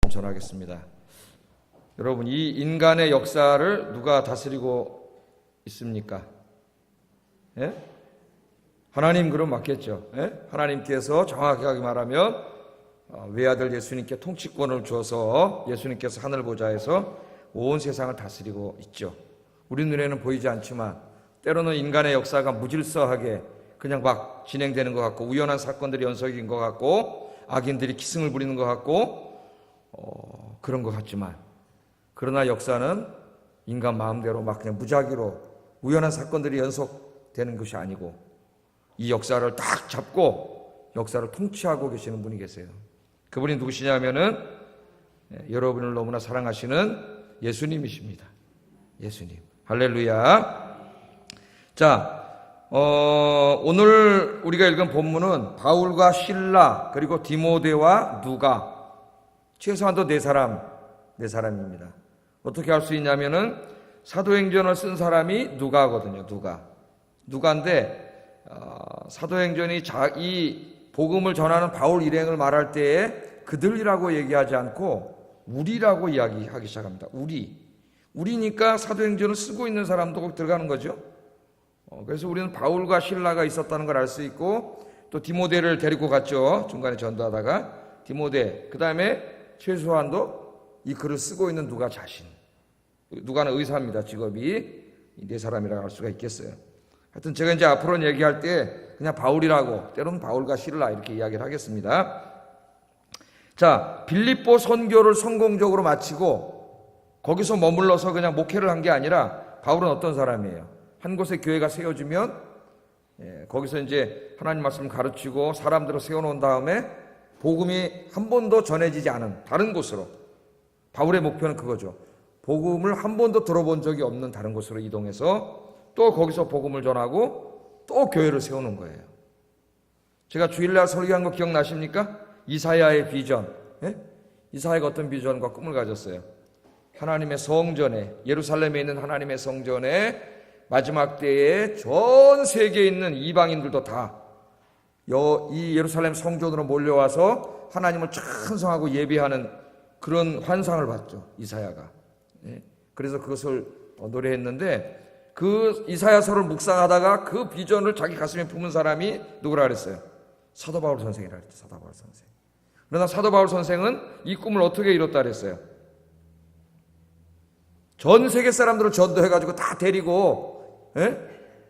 말씀 전하겠습니다. 여러분, 이 인간의 역사를 누가 다스리고 있습니까? 예? 하나님 그럼 맞겠죠. 예? 하나님께서 정확하게 말하면 외아들 예수님께 통치권을 줘서 예수님께서 하늘 보좌에서 온 세상을 다스리고 있죠. 우리 눈에는 보이지 않지만 때로는 인간의 역사가 무질서하게 그냥 막 진행되는 것 같고, 우연한 사건들이 연속인 것 같고, 악인들이 기승을 부리는 것 같고, 그런 것 같지만, 그러나 역사는 인간 마음대로 막 그냥 무작위로 우연한 사건들이 연속되는 것이 아니고, 이 역사를 딱 잡고 역사를 통치하고 계시는 분이 계세요. 그분이 누구시냐면은 여러분을 너무나 사랑하시는 예수님이십니다. 예수님. 할렐루야. 자, 오늘 우리가 읽은 본문은 바울과 실라 그리고 디모데와 누가, 최소한도 네 사람입니다. 어떻게 할 수 있냐면은 사도행전을 쓴 사람이 누가거든요. 누가인데 사도행전이 이 복음을 전하는 바울 일행을 말할 때에 그들이라고 얘기하지 않고 우리라고 이야기하기 시작합니다. 우리니까 사도행전을 쓰고 있는 사람도 꼭 들어가는 거죠. 그래서 우리는 바울과 실라가 있었다는 걸 알 수 있고, 또 디모데를 데리고 갔죠. 중간에 전도하다가 디모데, 그 다음에 최소한도 이 글을 쓰고 있는 누가 자신. 누가는 의사입니다. 직업이. 이 네 사람이라고 할 수가 있겠어요. 하여튼 제가 이제 앞으로 얘기할 때 그냥 바울이라고, 때로는 바울과 실라 이렇게 이야기를 하겠습니다. 자, 빌립보 선교를 성공적으로 마치고 거기서 머물러서 그냥 목회를 한 게 아니라, 바울은 어떤 사람이에요? 한 곳에 교회가 세워지면 거기서 이제 하나님 말씀을 가르치고 사람들을 세워놓은 다음에 복음이 한 번도 전해지지 않은 다른 곳으로, 바울의 목표는 그거죠. 복음을 한 번도 들어본 적이 없는 다른 곳으로 이동해서 또 거기서 복음을 전하고 또 교회를 세우는 거예요. 제가 주일날 설교한 거 기억나십니까? 이사야의 비전. 이사야가 어떤 비전과 꿈을 가졌어요? 하나님의 성전에, 예루살렘에 있는 하나님의 성전에 마지막 때에 전 세계에 있는 이방인들도 다 이 예루살렘 성전으로 몰려와서 하나님을 찬송하고 예배하는 그런 환상을 봤죠, 이사야가. 그래서 그것을 노래했는데, 그 이사야서를 묵상하다가 그 비전을 자기 가슴에 품은 사람이 누구라 그랬어요? 사도 바울 선생이라 그랬죠. 사도 바울 선생. 그러나 사도 바울 선생은 이 꿈을 어떻게 이뤘다 그랬어요? 전 세계 사람들을 전도해가지고 다 데리고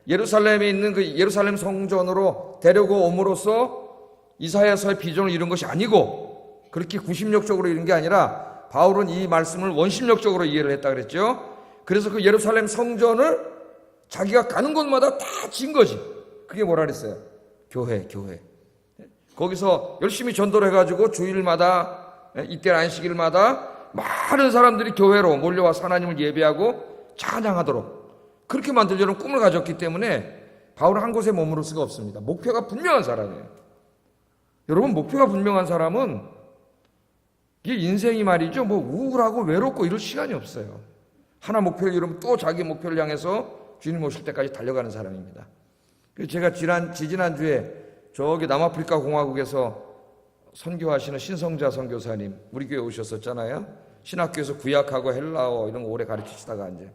예루살렘에 있는 그 예루살렘 성전으로 데리고 옴으로써 이사야서의 비전을 이룬 것이 아니고, 그렇게 구심력적으로 이룬 게 아니라 바울은 이 말씀을 원심력적으로 이해를 했다 그랬죠. 그래서 그 예루살렘 성전을 자기가 가는 곳마다 다 진 거지. 그게 뭐라 그랬어요? 교회. 거기서 열심히 전도를 해가지고 주일마다, 이때 안식일마다 많은 사람들이 교회로 몰려와서 하나님을 예배하고 찬양하도록 그렇게 만들려는 꿈을 가졌기 때문에 바울은 한 곳에 머무를 수가 없습니다. 목표가 분명한 사람이에요. 여러분, 목표가 분명한 사람은 이게 인생이 말이죠, 뭐 우울하고 외롭고 이럴 시간이 없어요. 하나 목표를 이루면 또 자기 목표를 향해서 주님 오실 때까지 달려가는 사람입니다. 그래서 제가 지지난주에 저기 남아프리카 공화국에서 선교하시는 신성자 선교사님 우리 교회 오셨었잖아요. 신학교에서 구약하고 헬라어 이런 거 오래 가르치시다가 이제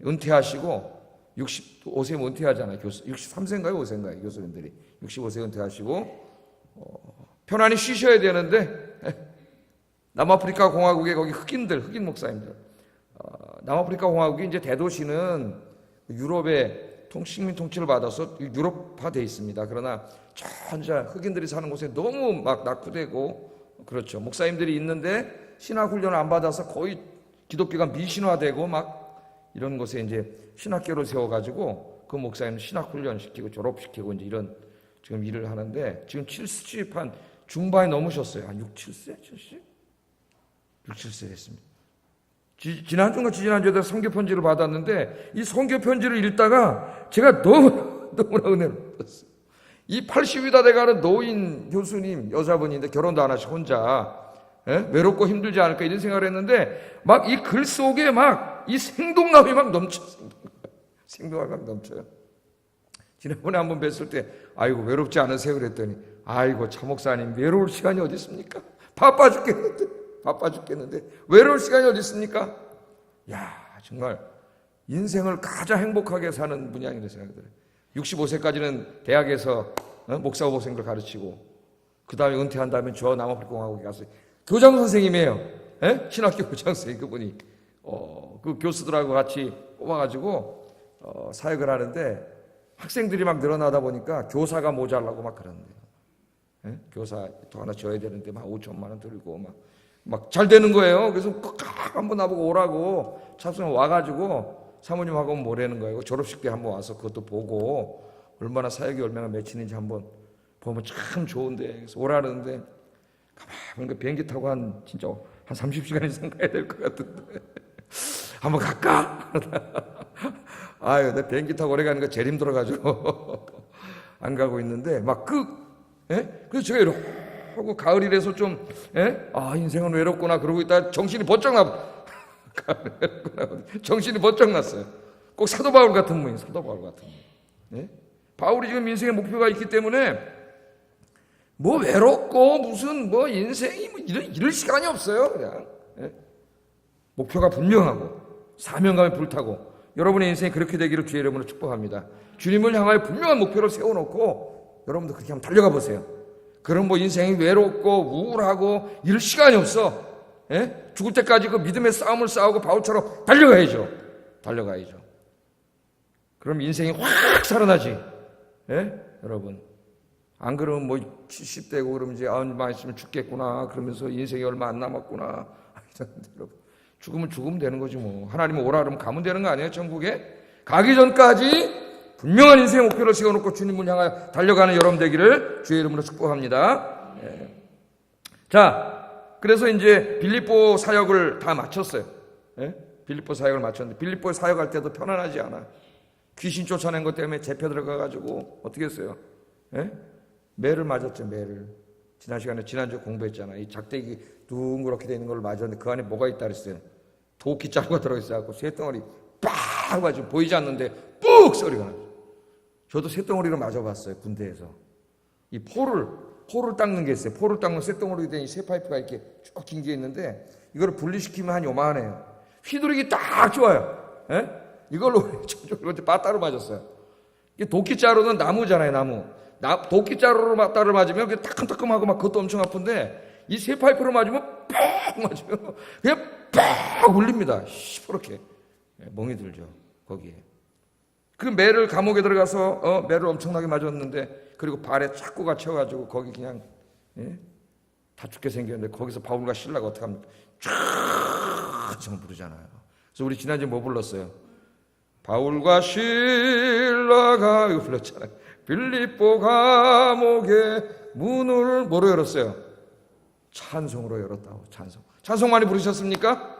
은퇴하시고 65세면 은퇴하잖아요. 63세인가요? 5세인가요? 교수님들이 65세 은퇴하시고 편안히 쉬셔야 되는데 남아프리카 공화국에 거기 흑인 목사님들, 남아프리카 공화국이 이제 대도시는 유럽의 식민 통치를 받아서 유럽화되어 있습니다. 그러나 전자 흑인들이 사는 곳에 너무 막 낙후되고, 그렇죠. 목사님들이 있는데 신학 훈련을 안 받아서 거의 기독교가 미신화되고 막 이런 곳에 이제 신학교를 세워가지고 그 목사님 신학 훈련시키고 졸업시키고 이제 이런 지금 일을 하는데, 지금 70한 중반이 넘으셨어요. 한 6, 7세? 6, 7세 됐습니다. 지난주인가 지난주에 선교 편지를 받았는데, 이 선교 편지를 읽다가 제가 너무나 은혜를 받았어요. 이 80이 다 돼가는 노인 교수님 여자분인데 결혼도 안 하시고 혼자 외롭고 힘들지 않을까 이런 생각을 했는데, 막 이 글 속에 막 이 생동감이 막 넘쳐요. 생동감이 막 넘쳐요. 지난번에 한번 뵀을 때 아이고 외롭지 않으세요 그랬더니, 아이고 차 목사님 외로울 시간이 어디 있습니까? 바빠 죽겠는데 바빠 죽겠는데 외로울 시간이 어디 있습니까? 야, 정말 인생을 가장 행복하게 사는 분이 아니라 생각이 들어요. 65세까지는 대학에서 목사 후보생들 가르치고 그 다음에 은퇴한 다음에 저 남아프리카공화국에 가서 교장 선생님이에요. 신학교 교장 선생님 그분이 그 교수들하고 같이 뽑아가지고 사역을 하는데 학생들이 막 늘어나다 보니까 교사가 모자라고 막 그러는데요. 교사 또 하나 줘야 되는데 막 5천만 원 들고 막 잘 되는 거예요. 그래서 꼭 한번 나보고 오라고 차순 와가지고 사모님하고 뭐라는 거예요. 졸업식 때 한번 와서 그것도 보고 얼마나 사역이 얼마나 맺히는지 한번 보면 참 좋은데 그래서 오라는데 가만히 비행기 타고 진짜 한 30시간 이상 가야 될 것 같은데 한번 갈까? 아유, 내 비행기 타고 오래 가는 거 제일 힘들어가지고 안 가고 있는데 그래서 제가 이러고 가을이라서 좀 인생은 외롭구나 그러고 있다 정신이 번쩍 정신이 번쩍 났어요. 꼭 사도 바울 같은 분이 바울이 지금 인생의 목표가 있기 때문에 뭐 외롭고 무슨 뭐 인생이 뭐 이럴 시간이 없어요. 그냥 목표가 분명하고 사명감에 불타고 여러분의 인생이 그렇게 되기를 주의 이름으로 축복합니다. 주님을 향하여 분명한 목표를 세워놓고 여러분도 그렇게 한번 달려가 보세요. 그럼 뭐 인생이 외롭고 우울하고 이럴 시간이 없어. 죽을 때까지 그 믿음의 싸움을 싸우고 바울처럼 달려가야죠. 그럼 인생이 확 살아나지. 여러분. 안 그러면 뭐 70대고 그러면 이제 얼마 있으면 죽겠구나 그러면서 인생이 얼마 안 남았구나. 여러분. 죽으면 되는 거지 뭐. 하나님은 오라 그러면 가면 되는 거 아니에요? 천국에? 가기 전까지 분명한 인생의 목표를 세워놓고 주님을 향하여 달려가는 여러분 되기를 주의 이름으로 축복합니다. 자, 그래서 이제 빌립보 사역을 다 마쳤어요. 빌립보 사역을 마쳤는데 빌립보에 사역할 때도 편안하지 않아. 귀신 쫓아낸 것 때문에 잡혀 들어가가지고 어떻게 했어요? 매를 맞았죠. 매를. 지난주에 공부했잖아. 이 작대기 둥그렇게 되는 걸 맞았는데 그 안에 뭐가 있다 그랬어요. 도끼 자루가 들어있어갖고 쇠덩어리 빡 맞으면 보이지 않는데 뿍 소리가 나죠. 저도 쇠덩어리로 맞아봤어요. 군대에서. 이 포를 닦는 게 있어요. 포를 닦는 쇠덩어리 된 이 쇠파이프가 이렇게 쭉 긴 게 있는데 이거를 분리시키면 한 요만해요. 휘두르기 딱 좋아요. 이걸로 빠따로 맞았어요. 도끼 자루는 나무잖아요. 나무. 도끼 자루로 빠따를 맞으면 그게 따끔따끔하고 막 그것도 엄청 아픈데 이 쇠파이프로 맞으면 팍 맞으면 그냥 팍 울립니다. 시퍼렇게 멍이 들죠. 거기에. 그 매를 감옥에 들어가서 매를 엄청나게 맞았는데 그리고 발에 착고가 채워가지고 거기 그냥 다 죽게 생겼는데 거기서 바울과 실라가 어떻게 합니까? 쫙 부르잖아요. 그래서 우리 지난주에 뭐 불렀어요? 바울과 실라가 이거 불렀잖아요. 빌립보 감옥의 문을 뭐로 열었어요? 찬송으로 열었다고. 찬송 많이 부르셨습니까?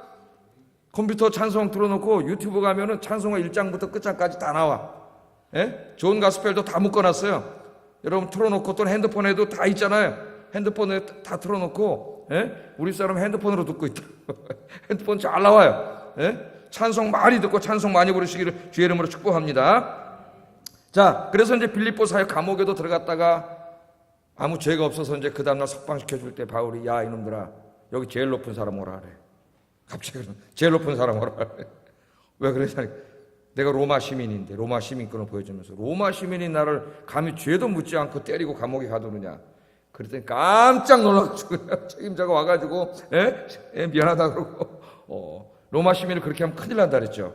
컴퓨터 찬송 틀어놓고 유튜브 가면은 찬송의 1장부터 끝장까지 다 나와. 좋은 가스펠도 다 묶어놨어요. 여러분 틀어놓고 또 핸드폰에도 다 있잖아요. 핸드폰에 다 틀어놓고 우리 사람 핸드폰으로 듣고 있다. 핸드폰 잘 나와요. 찬송 많이 듣고 찬송 많이 부르시기를 주의 이름으로 축복합니다. 자, 그래서 이제 빌립보 사역 감옥에도 들어갔다가 아무 죄가 없어서 이제 그 다음날 석방시켜줄 때 바울이 야 이놈들아 여기 제일 높은 사람 오라 그래. 갑자기 제일 높은 사람 오라 그래. 왜 그랬냐니 내가 로마 시민인데 로마 시민권을 보여주면서 로마 시민이 나를 감히 죄도 묻지 않고 때리고 감옥에 가두느냐. 그랬더니 깜짝 놀라가지고 책임자가 와가지고 미안하다 그러고 로마 시민을 그렇게 하면 큰일 난다 그랬죠.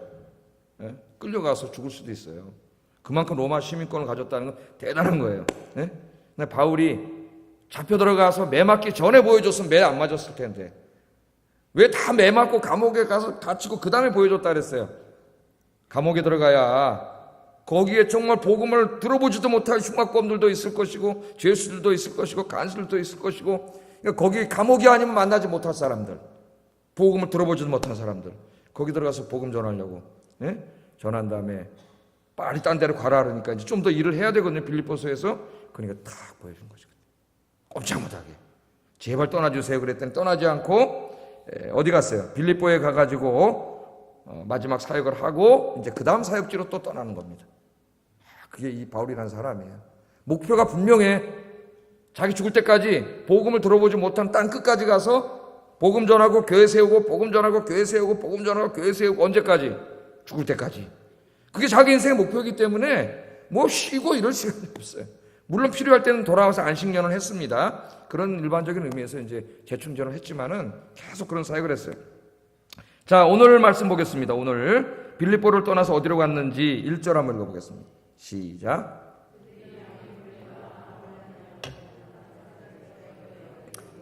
끌려가서 죽을 수도 있어요. 그만큼 로마 시민권을 가졌다는 건 대단한 거예요. 근데 바울이 잡혀 들어가서 매 맞기 전에 보여줬으면 매 안 맞았을 텐데 왜 다 매 맞고 감옥에 가서 갇히고 그 다음에 보여줬다 그랬어요. 감옥에 들어가야 거기에 정말 복음을 들어보지도 못할 흉악범들도 있을 것이고 죄수들도 있을 것이고 간수들도 있을 것이고 그러니까 거기 감옥이 아니면 만나지 못할 사람들 복음을 들어보지도 못한 사람들 거기 들어가서 복음 전하려고 전한 다음에 빨리 딴 데로 가라 그러니까 이제 좀 더 일을 해야 되거든요. 빌립보서에서. 그러니까 탁 보여준 거죠. 꼼짝 못하게. 제발 떠나주세요 그랬더니 떠나지 않고 어디 갔어요? 빌립보에 가가지고 마지막 사역을 하고 이제 그 다음 사역지로 또 떠나는 겁니다. 그게 이 바울이라는 사람이에요. 목표가 분명해. 자기 죽을 때까지 복음을 들어보지 못한 땅 끝까지 가서 복음 전하고 교회 세우고 복음 전하고 교회 세우고 복음 전하고 교회 세우고 언제까지? 죽을 때까지. 그게 자기 인생의 목표이기 때문에 뭐 쉬고 이럴 시간이 없어요. 물론 필요할 때는 돌아와서 안식년을 했습니다. 그런 일반적인 의미에서 이제 재충전을 했지만은 계속 그런 사역을 했어요. 자, 오늘 말씀 보겠습니다. 오늘 빌립보를 떠나서 어디로 갔는지 1절 한번 읽어보겠습니다. 시작.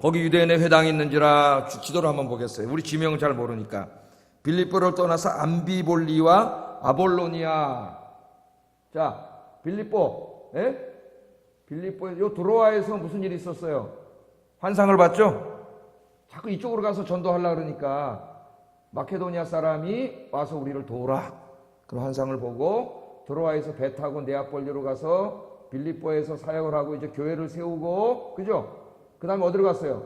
거기 유대인의 회당이 있는지라 지도를 한번 보겠어요. 우리 지명을 잘 모르니까. 빌립보를 떠나서 암비볼리와 아볼로니아. 자, 빌립보, 빌립보에 요 드로아에서 무슨 일이 있었어요? 환상을 봤죠? 자꾸 이쪽으로 가서 전도하려고 그러니까 마케도니아 사람이 와서 우리를 도우라. 그런 환상을 보고 드로아에서 배 타고 네아폴리로 가서 빌립보에서 사역을 하고 이제 교회를 세우고, 그죠? 그 다음에 어디로 갔어요?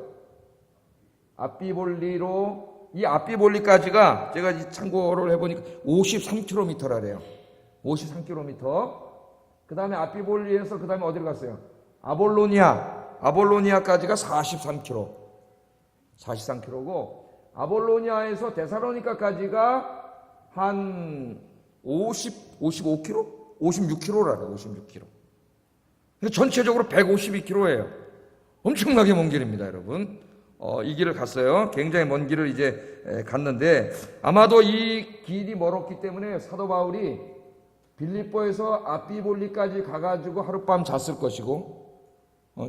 아비볼리로. 이 아비볼리까지가 제가 참고를 해보니까 53km라래요. 53km. 그 다음에 아비볼리에서 그 다음에 어디로 갔어요? 아볼로니아까지가 43km. 43km고, 아볼로니아에서 데살로니카까지가 한 55km? 56km라래요. 56km. 전체적으로 152km예요. 엄청나게 먼 길입니다, 여러분. 이 길을 갔어요. 굉장히 먼 길을 이제 갔는데, 아마도 이 길이 멀었기 때문에 사도 바울이 빌립보에서 아비볼리까지 가가지고 하룻밤 잤을 것이고,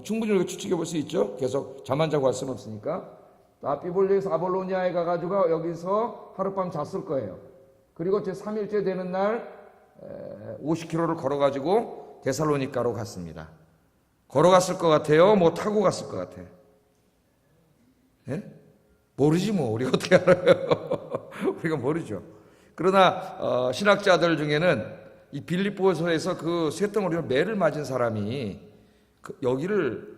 충분히 이렇게 추측해 볼 수 있죠. 계속 잠 안 자고 갈 수는 없으니까. 아비볼리에서 아볼로니아에 가가지고 여기서 하룻밤 잤을 거예요. 그리고 제 3일째 되는 날 50km를 걸어가지고 데살로니카로 갔습니다. 걸어갔을 것 같아요? 뭐 타고 갔을 것 같아요? 예? 모르지 뭐. 우리가 어떻게 알아요? 우리가 모르죠. 그러나 신학자들 중에는 이 빌립보에서 그 쇳덩어리로 매를 맞은 사람이 여기를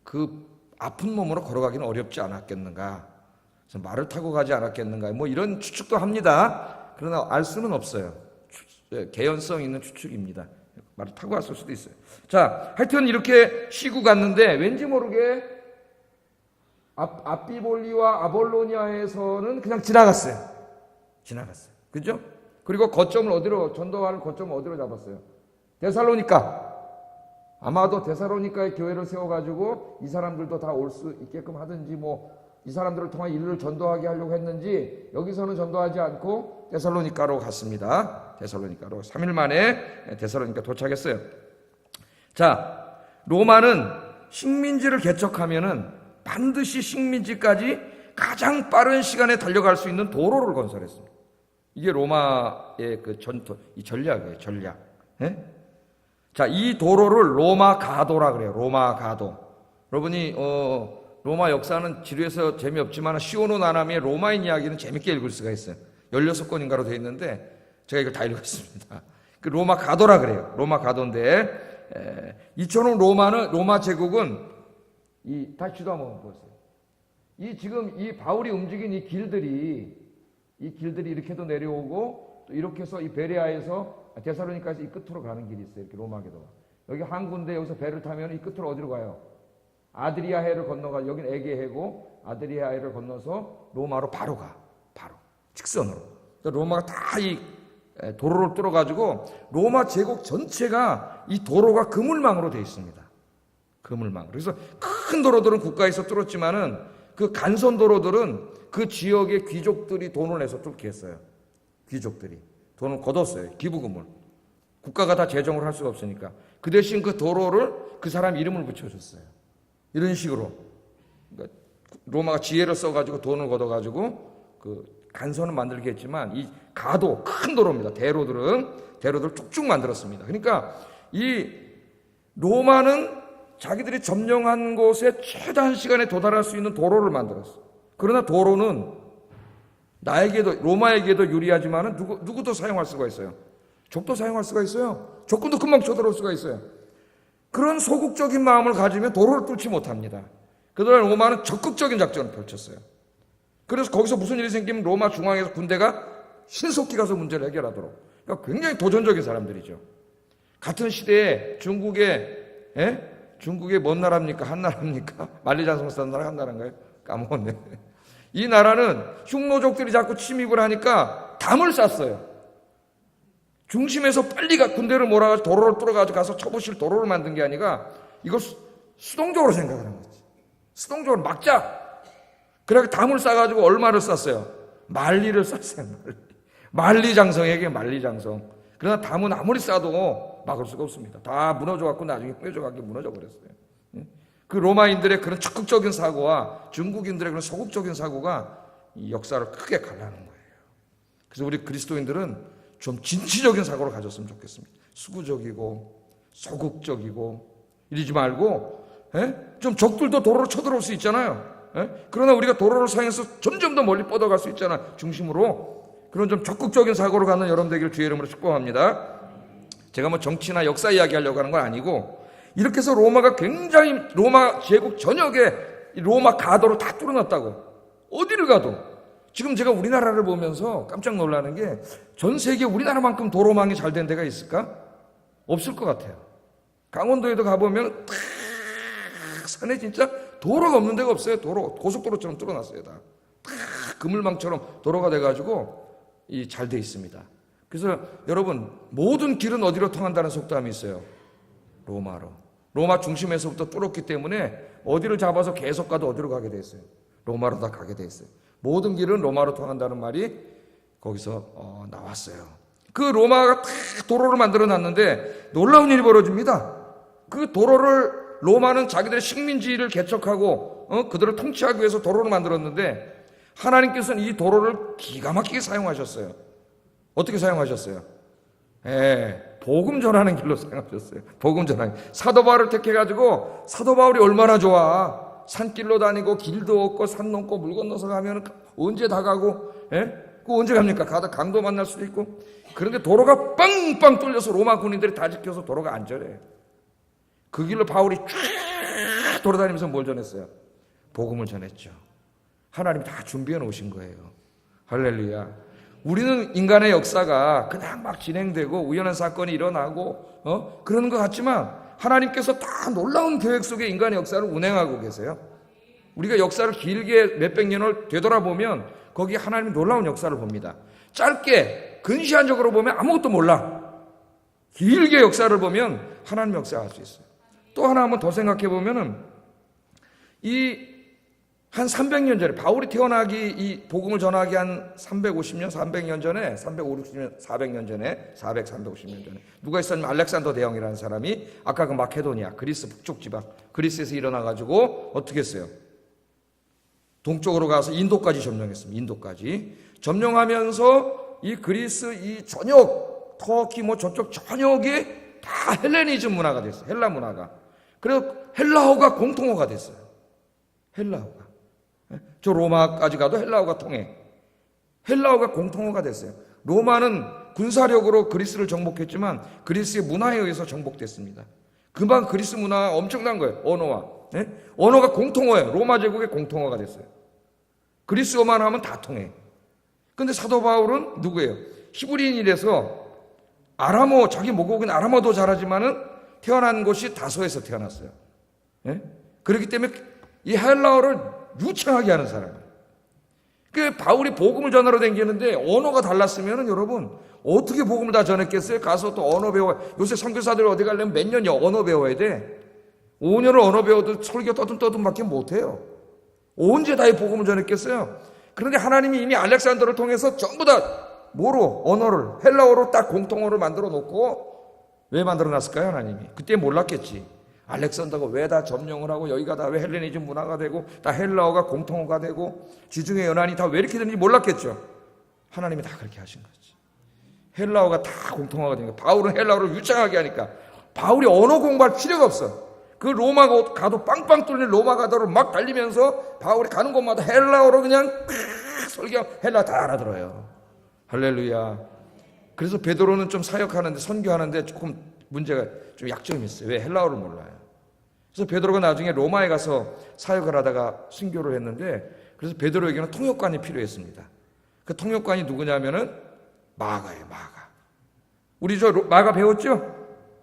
그 아픈 몸으로 걸어가기는 어렵지 않았겠는가. 그래서 말을 타고 가지 않았겠는가. 뭐 이런 추측도 합니다. 그러나 알 수는 없어요. 개연성 있는 추측입니다. 말을 타고 갔을 수도 있어요. 자, 하여튼 이렇게 쉬고 갔는데 왠지 모르게 아비볼리와 아볼로니아에서는 그냥 지나갔어요. 그죠? 그리고 전도할 거점을 어디로 잡았어요? 데살로니카. 아마도 데살로니카의 교회를 세워가지고 이 사람들도 다 올 수 있게끔 하든지 뭐 이 사람들을 통해 인류를 전도하게 하려고 했는지 여기서는 전도하지 않고 데살로니카로 갔습니다. 데살로니카로 3일 만에 데살로니카 도착했어요. 자, 로마는 식민지를 개척하면은 반드시 식민지까지 가장 빠른 시간에 달려갈 수 있는 도로를 건설했습니다. 이게 로마의 그 이 전략이에요, 전략. 예? 자, 이 도로를 로마 가도라 그래요. 로마 가도. 여러분이 로마 역사는 지루해서 재미없지만 시오노 나나미의 로마인 이야기는 재밌게 읽을 수가 있어요. 16권인가로 되어 있는데 제가 이걸 다 읽었습니다. 그 로마 가도라 그래요. 로마 가도인데 이처럼 로마 제국은 다시도 한번 보세요. 지금 이 바울이 움직인 이 길들이 이렇게도 내려오고 또 이렇게 해서 이 베레아에서 데살로니카에서 이 끝으로 가는 길이 있어요. 이렇게 로마 가도가. 여기 한 군데 여기서 배를 타면 이 끝으로 어디로 가요? 아드리아해를 건너가. 여기는 에게해고 아드리아해를 건너서 로마로 바로 가. 바로 직선으로. 그러니까 로마가 다 이 도로를 뚫어가지고 로마 제국 전체가 이 도로가 그물망으로 되어 있습니다. 그물망. 그래서 큰 도로들은 국가에서 뚫었지만은 그 간선 도로들은 그 지역의 귀족들이 돈을 내서 뚫게 했어요. 귀족들이 돈을 걷었어요. 기부금을. 국가가 다 재정을 할 수가 없으니까. 그 대신 그 도로를 그 사람 이름을 붙여줬어요. 이런 식으로. 그러니까 로마가 지혜를 써가지고 돈을 걷어가지고 그 간선은 만들게 했지만 이 가도 큰 도로입니다. 대로들을 쭉쭉 만들었습니다. 그러니까 이 로마는 자기들이 점령한 곳에 최단 시간에 도달할 수 있는 도로를 만들었어. 그러나 도로는 로마에게도 유리하지만은 누구도 사용할 수가 있어요. 적도 사용할 수가 있어요. 적군도 금방 쳐들어올 수가 있어요. 그런 소극적인 마음을 가지면 도로를 뚫지 못합니다. 그동안 로마는 적극적인 작전을 펼쳤어요. 그래서 거기서 무슨 일이 생기면 로마 중앙에서 군대가 신속히 가서 문제를 해결하도록. 그러니까 굉장히 도전적인 사람들이죠. 같은 시대에 중국의 뭔 나라입니까? 한 나라입니까? 만리장성 쓰는 나라 한 나라인가요? 까먹었네. 이 나라는 흉노족들이 자꾸 침입을 하니까 담을 쌌어요. 중심에서 빨리 군대를 몰아가지고 도로를 뚫어가지고 가서 쳐부실 도로를 만든 게 아니라 이걸 수동적으로 생각하는 거지. 수동적으로 막자. 그래서 담을 싸가지고 얼마를 쌌어요? 만리를 쌌어요. 만리장성에게 만리장성. 그러나 담은 아무리 싸도 막을 수가 없습니다. 다 무너져갖고 나중에 뿌려져갖고 무너져 버렸어요. 그 로마인들의 그런 적극적인 사고와 중국인들의 그런 소극적인 사고가 이 역사를 크게 갈라는 거예요. 그래서 우리 그리스도인들은 좀 진취적인 사고를 가졌으면 좋겠습니다. 수구적이고 소극적이고 이러지 말고 좀 적들도 도로로 쳐들어올 수 있잖아요. 그러나 우리가 도로를 사용해서 점점 더 멀리 뻗어갈 수 있잖아. 중심으로. 그런 좀 적극적인 사고를 갖는 여러분 되기를 주의 이름으로 축복합니다. 제가 뭐 정치나 역사 이야기하려고 하는 건 아니고 이렇게 해서 로마가 굉장히 로마 제국 전역에 로마 가도로 다 뚫어놨다고. 어디를 가도. 지금 제가 우리나라를 보면서 깜짝 놀라는 게 전 세계 우리나라만큼 도로망이 잘 된 데가 있을까? 없을 것 같아요. 강원도에도 가보면 탁 산에 진짜 도로가 없는 데가 없어요. 도로 고속도로처럼 뚫어놨어요. 다 그물망처럼 도로가 돼가지고 잘 돼 있습니다. 그래서 여러분 모든 길은 어디로 통한다는 속담이 있어요. 로마로. 로마 중심에서부터 뚫었기 때문에 어디를 잡아서 계속 가도 어디로 가게 돼 있어요. 로마로 다 가게 돼 있어요. 모든 길은 로마로 통한다는 말이 거기서 나왔어요. 그 로마가 딱 도로를 만들어 놨는데 놀라운 일이 벌어집니다. 그 도로를 로마는 자기들의 식민지를 개척하고 그들을 통치하기 위해서 도로를 만들었는데 하나님께서는 이 도로를 기가 막히게 사용하셨어요. 어떻게 사용하셨어요? 복음 전하는 길로 사용하셨어요. 복음 전하는 길. 사도 바울을 택해가지고 사도 바울이 얼마나 좋아. 산길로 다니고 길도 없고 산 넘고 물 건너서 가면 언제 다 가고 그 언제 갑니까? 가다 강도 만날 수도 있고. 그런데 도로가 빵빵 뚫려서 로마 군인들이 다 지켜서 도로가 안전해요. 그 길로 바울이 쫙 돌아다니면서 뭘 전했어요? 복음을 전했죠. 하나님이 다 준비해 놓으신 거예요. 할렐루야. 우리는 인간의 역사가 그냥 막 진행되고 우연한 사건이 일어나고 그러는 것 같지만 하나님께서 다 놀라운 계획 속에 인간의 역사를 운행하고 계세요. 우리가 역사를 길게 몇백 년을 되돌아보면 거기 하나님이 놀라운 역사를 봅니다. 짧게 근시안적으로 보면 아무것도 몰라. 길게 역사를 보면 하나님 역사할 수 있어요. 또 하나 한번 더 생각해 보면은 한 300년 전에 바울이 태어나기 이 복음을 전하기 한 350년, 300년 전에 350년, 400년 전에 350년 전에 누가 있었냐면 알렉산더 대왕이라는 사람이 아까 그 마케도니아 그리스 북쪽 지방 그리스에서 일어나 가지고 어떻게 했어요? 동쪽으로 가서 인도까지 점령했습니다. 인도까지 점령하면서 이 그리스 이 전역 터키 뭐 저쪽 전역에 다 헬레니즘 문화가 됐어요. 헬라 문화가. 그래서 헬라어가 공통어가 됐어요. 헬라어가. 저 로마까지 가도 헬라어가 통해. 헬라어가 공통어가 됐어요. 로마는 군사력으로 그리스를 정복했지만 그리스의 문화에 의해서 정복됐습니다. 금방 그리스 문화가 엄청난 거예요. 언어와. 언어가 공통어예요. 로마 제국의 공통어가 됐어요. 그리스어만 하면 다 통해. 근데 사도 바울은 누구예요? 히브리인이라서 아람어, 자기 모국은 아람어도 잘하지만은 태어난 곳이 다소에서 태어났어요. 그렇기 때문에 이 헬라어를 유창하게 하는 사람이에요. 그 바울이 복음을 전하러 다니는데 언어가 달랐으면은 여러분 어떻게 복음을 다 전했겠어요? 가서 또 언어 배워. 요새 선교사들 어디 가려면 몇 년이요? 언어 배워야 돼. 5년을 언어 배워도 설교 떠듬떠듬밖에 못해요. 언제 다 이 복음을 전했겠어요? 그런데 하나님이 이미 알렉산더를 통해서 전부 다 뭐로? 언어를 헬라어로 딱 공통어를 만들어 놓고 왜 만들어 놨을까요? 하나님이 그때 몰랐겠지. 알렉산더가 왜 다 점령을 하고 여기가 다 왜 헬레니즘 문화가 되고 다 헬라어가 공통어가 되고 지중해 연안이 다 왜 이렇게 되는지 몰랐겠죠. 하나님이 다 그렇게 하신 거지. 헬라어가 다 공통어가 되니까 바울은 헬라어를 유창하게 하니까 바울이 언어 공부할 필요가 없어. 그 로마 가도 빵빵 뚫린 로마 가도를 막 달리면서 바울이 가는 곳마다 헬라어로 그냥 설교 헬라 다 알아들어요. 할렐루야. 그래서 베드로는 좀 사역하는데 선교하는데 조금 문제가 좀 약점이 있어요. 왜? 헬라어를 몰라요. 그래서 베드로가 나중에 로마에 가서 사역을 하다가 순교를 했는데 그래서 베드로에게는 통역관이 필요했습니다. 그 통역관이 누구냐면은 마가예요. 마가. 우리 저 마가 배웠죠?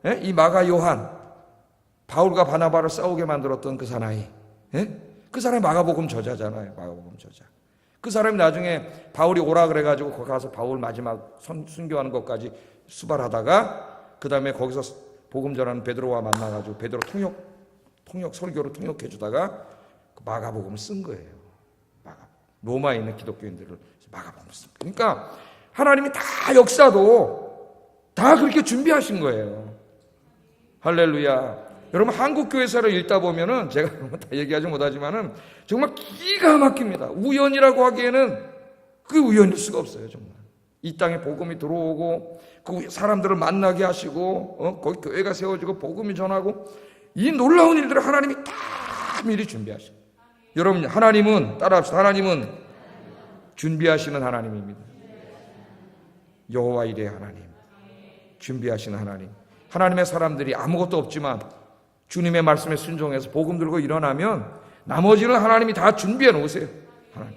예? 이 마가 요한. 바울과 바나바를 싸우게 만들었던 그 사나이. 예? 그 사람이 마가복음 저자잖아요. 마가복음 저자. 그 사람이 나중에 바울이 오라 그래가지고 거기 가서 바울 마지막 순교하는 것까지 수발하다가 그 다음에 거기서 복음 전하는 베드로와 만나가지고 베드로 통역 설교로 통역해 주다가 그 마가복음을 쓴 거예요. 로마에 있는 기독교인들을 마가복음을 쓴 거예요. 그러니까 하나님이 다 역사도 다 그렇게 준비하신 거예요. 할렐루야. 여러분 한국 교회사를 읽다 보면은 제가 다 얘기하지 못하지만은 정말 기가 막힙니다. 우연이라고 하기에는 그게 우연일 수가 없어요. 정말 이 땅에 복음이 들어오고 그 사람들을 만나게 하시고 거기 교회가 세워지고 복음이 전하고 이 놀라운 일들을 하나님이 다 미리 준비하시고, 여러분 하나님은 따라합시다. 하나님은 준비하시는 하나님입니다. 여호와 이레 하나님, 준비하시는 하나님. 하나님의 사람들이 아무것도 없지만 주님의 말씀에 순종해서 복음 들고 일어나면 나머지는 하나님이 다 준비해 놓으세요. 하나님.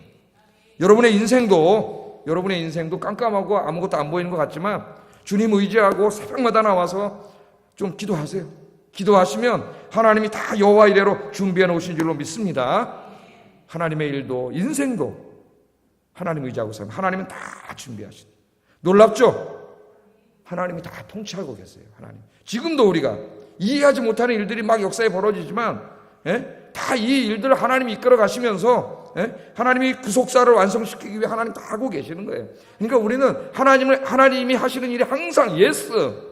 여러분의 인생도 깜깜하고 아무것도 안 보이는 것 같지만 주님 의지하고 새벽마다 나와서 좀 기도하세요. 기도하시면 하나님이 다 여호와 이레로 준비해 놓으신 줄로 믿습니다. 하나님의 일도 인생도 하나님 의지하고 살면 하나님은 다 준비하신. 놀랍죠? 하나님이 다 통치하고 계세요. 하나님. 지금도 우리가 이해하지 못하는 일들이 막 역사에 벌어지지만 다 이 일들을 하나님이 이끌어 가시면서 하나님이 구속사를 완성시키기 위해 하나님 다 하고 계시는 거예요. 그러니까 우리는 하나님이 하시는 일이 항상 예스.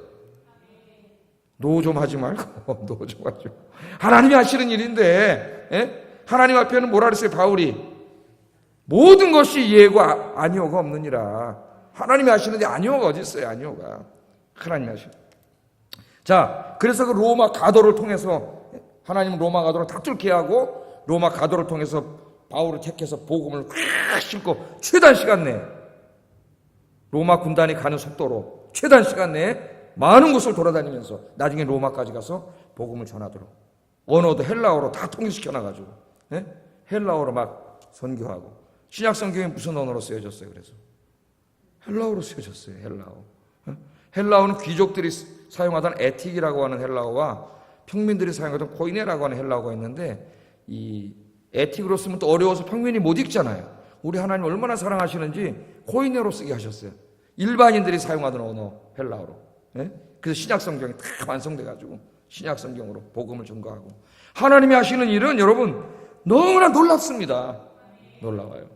노 좀 하지 말고 노 좀 하지 말고 하나님이 하시는 일인데 하나님 앞에는 뭐라 그랬어요? 바울이 모든 것이 예고 아니오가 없느니라. 하나님이 하시는데 아니오가 어디 있어요? 아니오가 하나님이 하시는. 자, 그래서 그 로마 가도를 통해서 하나님은 로마 가도를 다 뚫게 하고 로마 가도를 통해서 바울을 택해서 복음을 확 싣고 최단 시간 내에 로마 군단이 가는 속도로 최단 시간 내에 많은 곳을 돌아다니면서 나중에 로마까지 가서 복음을 전하도록 언어도 헬라어로 다 통일시켜 놔가지고 헬라어로 막 선교하고. 신약 성경에 무슨 언어로 쓰여졌어요? 그래서 헬라어로 쓰여졌어요. 헬라어는 귀족들이 사용하던 에틱이라고 하는 헬라어와 평민들이 사용하던 코이네라고 하는 헬라어가 있는데, 이 에틱으로 쓰면 또 어려워서 평민이 못 읽잖아요. 우리 하나님 얼마나 사랑하시는지 코이네로 쓰게 하셨어요. 일반인들이 사용하던 언어 헬라어로. 그래서 신약 성경이 다 완성돼가지고 신약 성경으로 복음을 전가하고. 하나님이 하시는 일은 여러분 너무나 놀랍습니다. 놀라워요.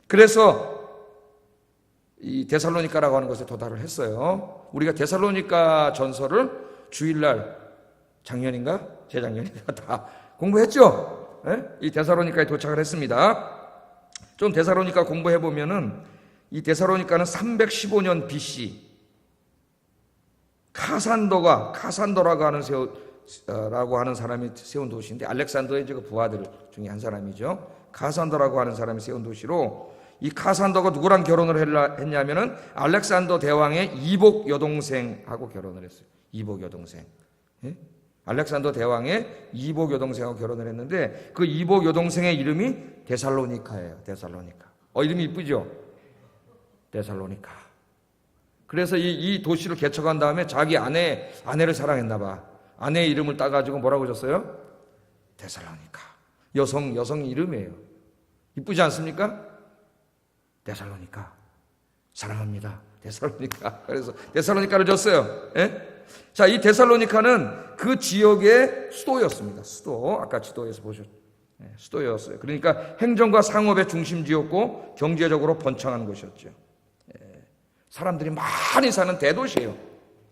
그래서 이 데살로니가라고 하는 곳에 도달을 했어요. 우리가 데살로니가 전서를 주일날 작년인가 재작년인가 다 공부했죠. 이 데살로니가에 도착을 했습니다. 좀 데살로니가 공부해 보면은 이 데살로니가는 315년 BC 카산더라고 하는 사람이 세운 도시인데, 알렉산더의 부하들 중에 한 사람이죠. 카산더라고 하는 사람이 세운 도시로, 이 카산더가 누구랑 결혼을 했냐면은 알렉산더 대왕의 이복 여동생하고 결혼을 했어요. 이복 여동생. 알렉산더 대왕의 이복 여동생하고 결혼을 했는데 그 이복 여동생의 이름이 데살로니카예요. 데살로니카. 이름이 이쁘죠? 데살로니카. 그래서 이 도시를 개척한 다음에 자기 아내를 사랑했나 봐. 아내의 이름을 따가지고 뭐라고 줬어요? 데살로니카. 여성 이름이에요. 이쁘지 않습니까? 데살로니카. 사랑합니다. 데살로니카. 그래서 데살로니카를 줬어요. 자, 이 데살로니카는 그 지역의 수도였습니다. 수도. 아까 지도에서 보셨죠. 수도였어요. 그러니까 행정과 상업의 중심지였고 경제적으로 번창한 곳이었죠. 사람들이 많이 사는 대도시예요.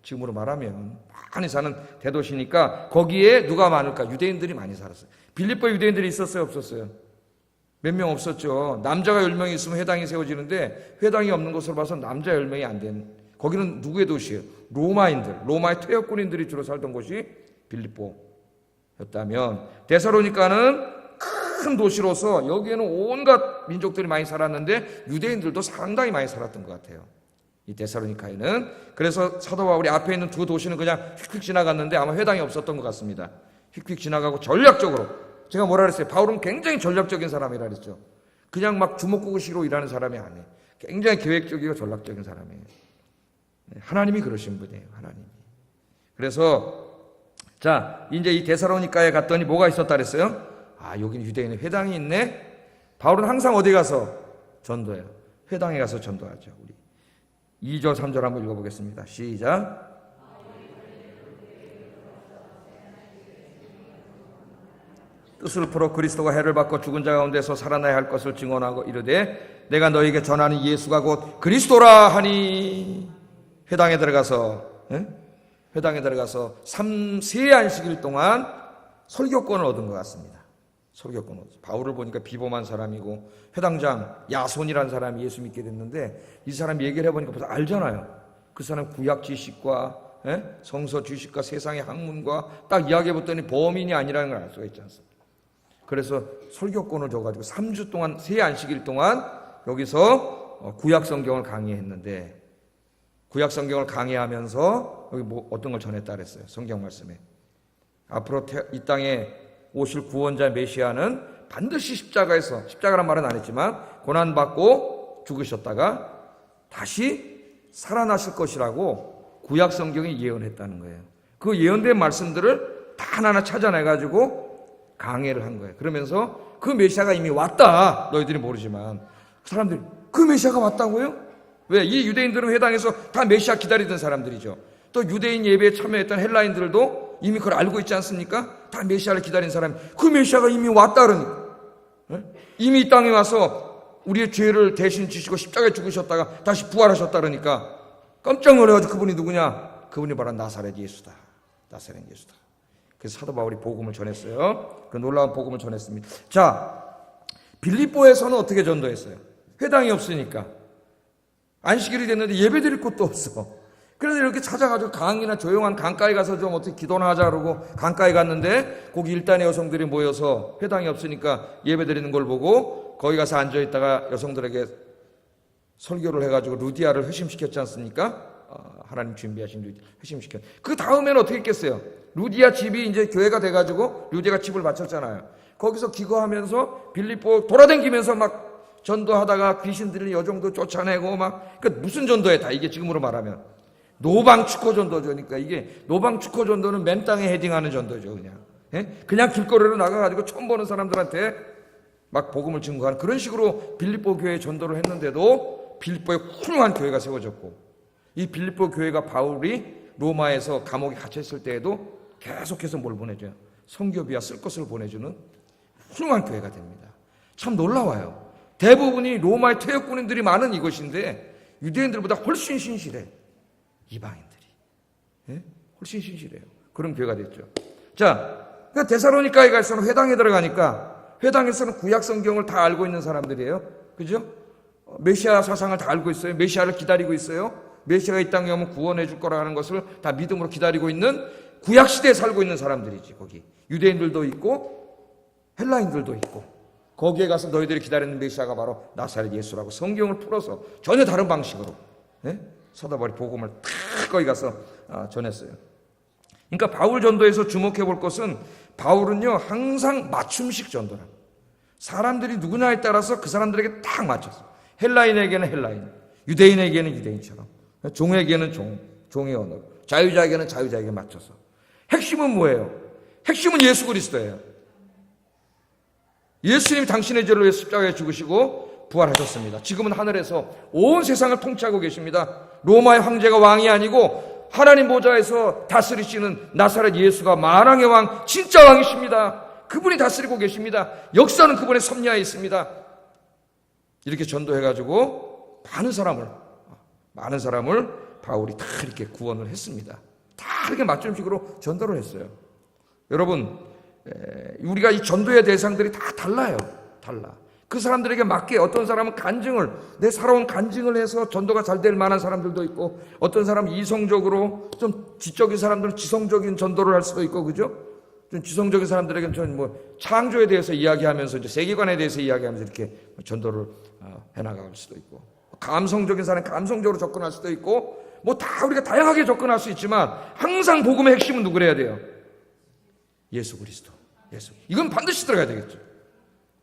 지금으로 말하면 많이 사는 대도시니까 거기에 누가 많을까? 유대인들이 많이 살았어요. 빌립보 유대인들이 있었어요? 없었어요? 몇 명 없었죠. 남자가 10명이 있으면 회당이 세워지는데 회당이 없는 것으로 봐서 남자 10명이 안 된. 거기는 누구의 도시예요? 로마인들, 로마의 퇴역군인들이 주로 살던 곳이 빌립보였다면, 데살로니가는 큰 도시로서 여기에는 온갖 민족들이 많이 살았는데 유대인들도 상당히 많이 살았던 것 같아요. 이 데살로니카에는. 그래서 사도 바울이 앞에 있는 두 도시는 그냥 휙휙 지나갔는데 아마 회당이 없었던 것 같습니다. 휙휙 지나가고 전략적으로, 제가 뭐라 그랬어요? 바울은 굉장히 전략적인 사람이라 그랬죠. 그냥 막 주먹구구식으로 일하는 사람이 아니에요. 굉장히 계획적이고 전략적인 사람이에요. 하나님이 그러신 분이에요. 하나님이. 그래서 자, 이제 이 데살로니가에 갔더니 뭐가 있었다 그랬어요? 여기는 유대인의 회당이 있네. 바울은 항상 어디 가서? 전도예요. 회당에 가서 전도하죠. 우리 2절 3절 한번 읽어보겠습니다. 시작. 뜻을 풀어 그리스도가 해를 받고 죽은 자 가운데서 살아나야 할 것을 증언하고 이르되 내가 너에게 전하는 예수가 곧 그리스도라 하니. 회당에 들어가서 세 안식일 동안 설교권을 얻은 것 같습니다. 설교권을 얻었어요. 바울을 보니까 비범한 사람이고 회당장 야손이라는 사람이 예수 믿게 됐는데 이 사람 얘기를 해보니까 벌써 알잖아요. 그 사람 구약 지식과 성서 지식과 세상의 학문과 딱 이야기해봤더니 범인이 아니라는 걸 알 수가 있지 않습니까? 그래서 설교권을 줘가지고 3주 동안 세 안식일 동안 여기서 구약 성경을 강의했는데 구약 성경을 강의하면서 여기 뭐 어떤 걸 전했다 그랬어요. 성경 말씀에 앞으로 이 땅에 오실 구원자 메시아는 반드시 십자가란 말은 안 했지만 고난받고 죽으셨다가 다시 살아나실 것이라고 구약 성경이 예언했다는 거예요. 그 예언된 말씀들을 다 하나하나 찾아내가지고 강해를 한 거예요. 그러면서 그 메시아가 이미 왔다. 너희들이 모르지만 사람들이 그 메시아가 왔다고요? 왜? 이 유대인들은 회당에서 다 메시아 기다리던 사람들이죠. 또 유대인 예배에 참여했던 헬라인들도 이미 그걸 알고 있지 않습니까? 다 메시아를 기다린 사람이 그 메시아가 이미 왔다 그러니까 이미 이 땅에 와서 우리의 죄를 대신 지시고 십자가에 죽으셨다가 다시 부활하셨다 그러니까 깜짝 놀라가지고 그분이 누구냐? 그분이 바로 나사렛 예수다. 나사렛 예수다. 그래서 사도 바울이 복음을 전했어요. 그 놀라운 복음을 전했습니다. 자, 빌립보에서는 어떻게 전도했어요? 회당이 없으니까 안식일이 됐는데 예배 드릴 곳도 없어. 그래서 이렇게 찾아가지고 강이나 조용한 강가에 가서 좀 어떻게 기도나 하자 그러고 강가에 갔는데 거기 일단의 여성들이 모여서 회당이 없으니까 예배 드리는 걸 보고 거기 가서 앉아있다가 여성들에게 설교를 해가지고 루디아를 회심시켰지 않습니까? 하나님 준비하신 루디아 회심시켰. 그 다음에는 어떻게 했겠어요? 루디아 집이 이제 교회가 돼가지고 루디아가 집을 바쳤잖아요. 거기서 기거하면서 빌립보 돌아다니면서 막 전도하다가 귀신 들린 여종도 쫓아내고 막 그러니까 무슨 전도야 다 이게 지금으로 말하면 노방 축호 전도죠니까 이게 노방 축호 전도는 맨 땅에 헤딩하는 전도죠 그냥 길거리로 나가가지고 처음 보는 사람들한테 막 복음을 증거하는 그런 식으로 빌립보 교회에 전도를 했는데도 빌립보에 훌륭한 교회가 세워졌고 이 빌립보 교회가 바울이 로마에서 감옥에 갇혀있을 때에도 계속해서 뭘 보내줘요? 선교비와 쓸 것을 보내주는 훌륭한 교회가 됩니다. 참 놀라워요. 대부분이 로마의 퇴역 군인들이 많은 이것인데 유대인들보다 훨씬 신실해. 이방인들이 훨씬 신실해요. 그런 교회가 됐죠. 자, 그러니까 데살로니가에 갈수록 회당에 들어가니까 회당에서는 구약 성경을 다 알고 있는 사람들이에요. 그죠? 메시아 사상을 다 알고 있어요. 메시아를 기다리고 있어요. 메시아가 이 땅에 오면 구원해 줄 거라는 것을 다 믿음으로 기다리고 있는 구약 시대에 살고 있는 사람들이지. 거기 유대인들도 있고 헬라인들도 있고 거기에 가서 너희들이 기다리는 메시아가 바로 나사렛 예수라고 성경을 풀어서 전혀 다른 방식으로 사도 바울이 복음을 탁 거기 가서 전했어요. 그러니까 바울 전도에서 주목해 볼 것은 바울은요 항상 맞춤식 전도라. 사람들이 누구냐에 따라서 그 사람들에게 딱 맞췄어. 헬라인에게는 헬라인, 유대인에게는 유대인처럼, 종에게는 종의 언어로, 자유자에게는 자유자에게 맞춰서. 핵심은 뭐예요? 핵심은 예수 그리스도예요. 예수님이 당신의 죄를 위해 십자가에 죽으시고 부활하셨습니다. 지금은 하늘에서 온 세상을 통치하고 계십니다. 로마의 황제가 왕이 아니고 하나님 보좌에서 다스리시는 나사렛 예수가 만왕의 왕, 진짜 왕이십니다. 그분이 다스리고 계십니다. 역사는 그분의 섭리하에 있습니다. 이렇게 전도해가지고 많은 사람을 바울이 다 이렇게 구원을 했습니다. 다 이렇게 맞춤식으로 전도를 했어요. 여러분, 우리가 이 전도의 대상들이 다 달라요. 달라. 그 사람들에게 맞게 어떤 사람은 내 살아온 간증을 해서 전도가 잘 될 만한 사람들도 있고, 어떤 사람은 이성적으로 좀 지적인 사람들은 지성적인 전도를 할 수도 있고, 그죠? 좀 지성적인 사람들에게는 전 창조에 대해서 이야기하면서 이제 세계관에 대해서 이야기하면서 이렇게 전도를 해나갈 수도 있고, 감성적인 사람은 감성적으로 접근할 수도 있고, 다 우리가 다양하게 접근할 수 있지만 항상 복음의 핵심은 누구래야 돼요? 예수 그리스도. 이건 반드시 들어가야 되겠죠.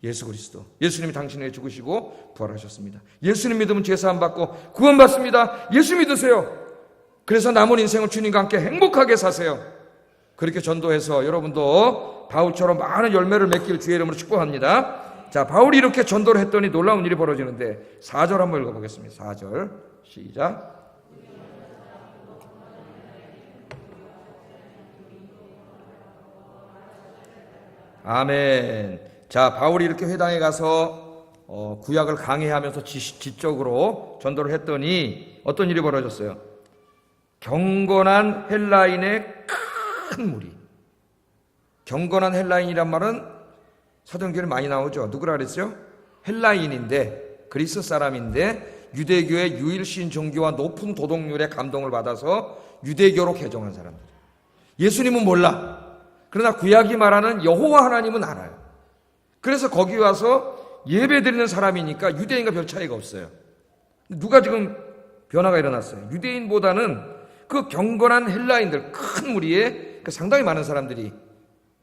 예수 그리스도. 예수님이 당신에게 죽으시고 부활하셨습니다. 예수님 믿으면 죄사함 받고 구원받습니다. 예수 믿으세요. 그래서 남은 인생을 주님과 함께 행복하게 사세요. 그렇게 전도해서 여러분도 바울처럼 많은 열매를 맺기를 주의 이름으로 축복합니다. 자, 바울이 이렇게 전도를 했더니 놀라운 일이 벌어지는데 4절 한번 읽어보겠습니다. 4절 시작. 아멘. 자, 바울이 이렇게 회당에 가서 구약을 강해하면서 지적으로 전도를 했더니 어떤 일이 벌어졌어요? 경건한 헬라인의 큰 무리. 경건한 헬라인이란 말은 사도행전에 많이 나오죠. 누구라 그랬어요? 헬라인인데, 그리스 사람인데 유대교의 유일신 종교와 높은 도덕률에 감동을 받아서 유대교로 개종한 사람들. 예수님은 몰라. 그러나 구약이 말하는 여호와 하나님은 알아요. 그래서 거기 와서 예배드리는 사람이니까 유대인과 별 차이가 없어요. 누가 지금 변화가 일어났어요? 유대인보다는 그 경건한 헬라인들, 큰 무리에 상당히 많은 사람들이,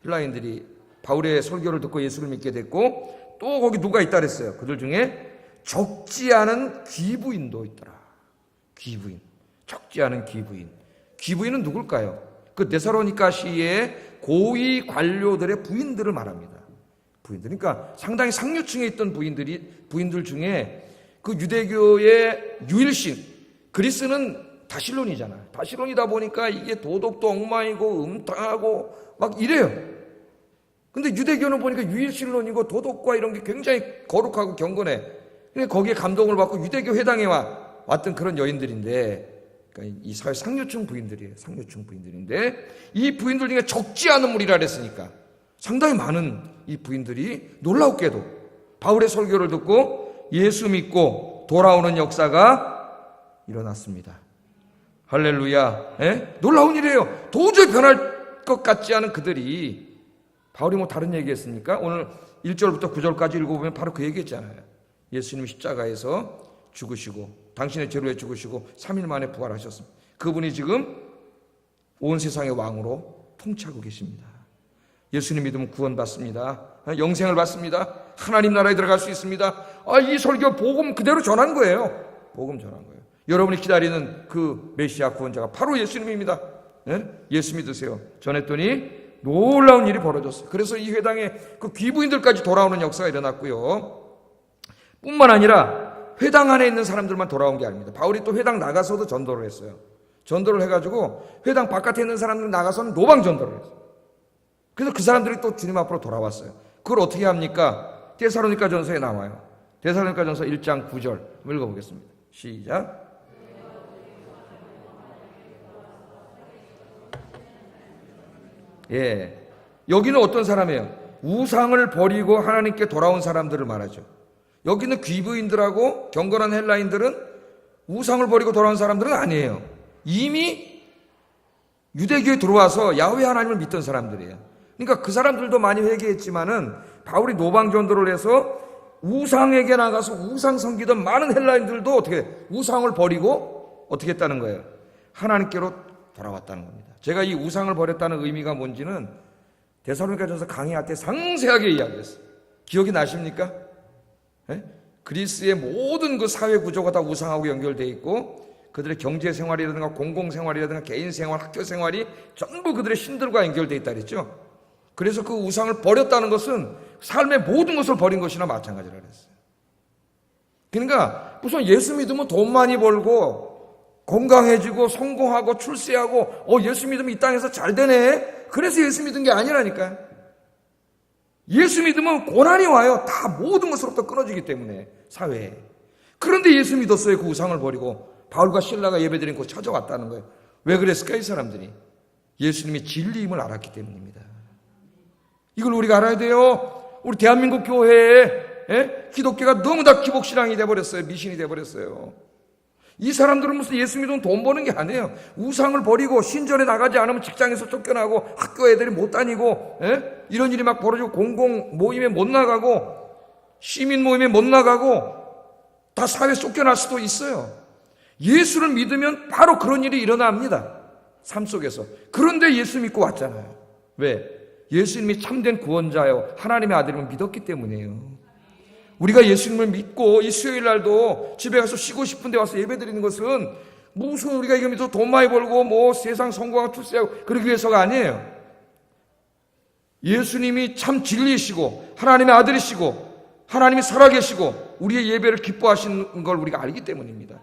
헬라인들이 바울의 설교를 듣고 예수를 믿게 됐고, 또 거기 누가 있다 그랬어요? 그들 중에 적지 않은 귀부인도 있더라. 귀부인. 적지 않은 귀부인. 귀부인은 누굴까요? 그 데살로니가시의 고위 관료들의 부인들을 말합니다. 부인들. 그러니까 상당히 상류층에 있던 부인들 중에 그 유대교의 유일신, 그리스는 다실론이잖아요. 다실론이다 보니까 이게 도덕도 엉망이고 음탕하고 막 이래요. 근데 유대교는 보니까 유일신론이고 도덕과 이런 게 굉장히 거룩하고 경건해. 그러니까 거기에 감동을 받고 유대교 회당에 왔던 그런 여인들인데, 그러니까 이 사회 상류층 부인들이에요. 상류층 부인들인데 이 부인들 중에 적지 않은 무리라 그랬으니까 상당히 많은 이 부인들이 놀랍게도 바울의 설교를 듣고 예수 믿고 돌아오는 역사가 일어났습니다. 할렐루야. 놀라운 일이에요. 도저히 변할 것 같지 않은 그들이, 바울이 뭐 다른 얘기했습니까? 오늘 1절부터 9절까지 읽어보면 바로 그 얘기했잖아요. 예수님이 십자가에서 죽으시고 당신의 죄로 죽으시고 3일 만에 부활하셨습니다. 그분이 지금 온 세상의 왕으로 통치하고 계십니다. 예수님 믿으면 구원받습니다. 영생을 받습니다. 하나님 나라에 들어갈 수 있습니다. 이 설교 복음 그대로 전한 거예요. 복음 전한 거예요. 여러분이 기다리는 그 메시아 구원자가 바로 예수님입니다. 예수 믿으세요. 전했더니 놀라운 일이 벌어졌어요. 그래서 이 회당에 그 귀부인들까지 돌아오는 역사가 일어났고요. 뿐만 아니라 회당 안에 있는 사람들만 돌아온 게 아닙니다. 바울이 또 회당 나가서도 전도를 했어요. 전도를 해가지고 회당 바깥에 있는 사람들 나가서는 노방 전도를 했어요. 그래서 그 사람들이 또 주님 앞으로 돌아왔어요. 그걸 어떻게 합니까? 데살로니가 전서에 나와요. 데살로니가 전서 1장 9절 읽어보겠습니다. 시작. 여기는 어떤 사람이에요? 우상을 버리고 하나님께 돌아온 사람들을 말하죠. 여기는 귀부인들하고 경건한 헬라인들은 우상을 버리고 돌아온 사람들은 아니에요. 이미 유대교에 들어와서 야훼 하나님을 믿던 사람들이에요. 그러니까 그 사람들도 많이 회개했지만은 바울이 노방 전도를 해서 우상에게 나가서 우상 섬기던 많은 헬라인들도 어떻게 우상을 버리고 어떻게 했다는 거예요? 하나님께로 돌아왔다는 겁니다. 제가 이 우상을 버렸다는 의미가 뭔지는 데살로니가전서 강의할 때 상세하게 이야기했어요. 기억이 나십니까? 그리스의 모든 그 사회 구조가 다 우상하고 연결되어 있고 그들의 경제 생활이라든가 공공 생활이라든가 개인 생활, 학교 생활이 전부 그들의 신들과 연결되어 있다 그랬죠. 그래서 그 우상을 버렸다는 것은 삶의 모든 것을 버린 것이나 마찬가지라 그랬어요. 그러니까 무슨 예수 믿으면 돈 많이 벌고 건강해지고 성공하고 출세하고 예수 믿으면 이 땅에서 잘 되네. 그래서 예수 믿은 게 아니라니까요. 예수 믿으면 고난이 와요. 다 모든 것으로부터 끊어지기 때문에 사회에. 그런데 예수 믿었어요. 그 우상을 버리고 바울과 실라가 예배드린 곳 찾아왔다는 거예요. 왜 그랬을까 이 사람들이? 예수님의 진리임을 알았기 때문입니다. 이걸 우리가 알아야 돼요. 우리 대한민국 교회에 기독교가 너무 다 기복신앙이 돼버렸어요. 미신이 돼버렸어요. 이 사람들은 무슨 예수 믿으면 돈 버는 게 아니에요. 우상을 버리고 신전에 나가지 않으면 직장에서 쫓겨나고 학교 애들이 못 다니고 이런 일이 막 벌어지고 공공 모임에 못 나가고 시민 모임에 못 나가고 다 사회에 쫓겨날 수도 있어요. 예수를 믿으면 바로 그런 일이 일어납니다. 삶 속에서. 그런데 예수 믿고 왔잖아요. 왜? 예수님이 참된 구원자요 하나님의 아들임을 믿었기 때문이에요. 우리가 예수님을 믿고 이 수요일 날도 집에 가서 쉬고 싶은데 와서 예배드리는 것은 무슨 우리가 이거 믿어 돈 많이 벌고 뭐 세상 성공하고 출세하고 그러기 위해서가 아니에요. 예수님이 참 진리이시고 하나님의 아들이시고 하나님이 살아계시고 우리의 예배를 기뻐하시는 걸 우리가 알기 때문입니다.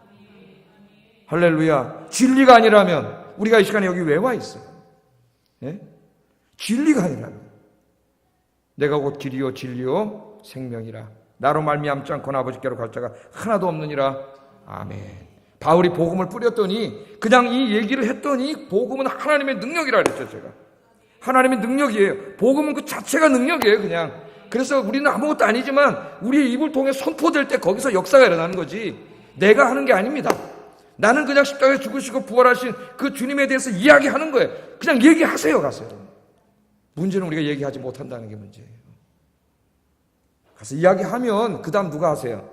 할렐루야. 진리가 아니라면 우리가 이 시간에 여기 왜 와 있어요? 예? 진리가 아니라면 내가 곧 길이요 진리요 생명이라 나로 말미암지 않고는 아버지께로 갈 자가 하나도 없느니라. 아멘. 바울이 복음을 뿌렸더니 그냥 이 얘기를 했더니 복음은 하나님의 능력이라 그랬죠. 제가 하나님의 능력이에요. 복음은 그 자체가 능력이에요. 그냥 그래서 우리는 아무것도 아니지만 우리의 입을 통해 선포될 때 거기서 역사가 일어나는 거지 내가 하는 게 아닙니다. 나는 그냥 십자가에 죽으시고 부활하신 그 주님에 대해서 이야기하는 거예요. 그냥 얘기하세요. 가세요. 문제는 우리가 얘기하지 못한다는 게 문제예요. 가서 이야기하면 그 다음 누가 하세요?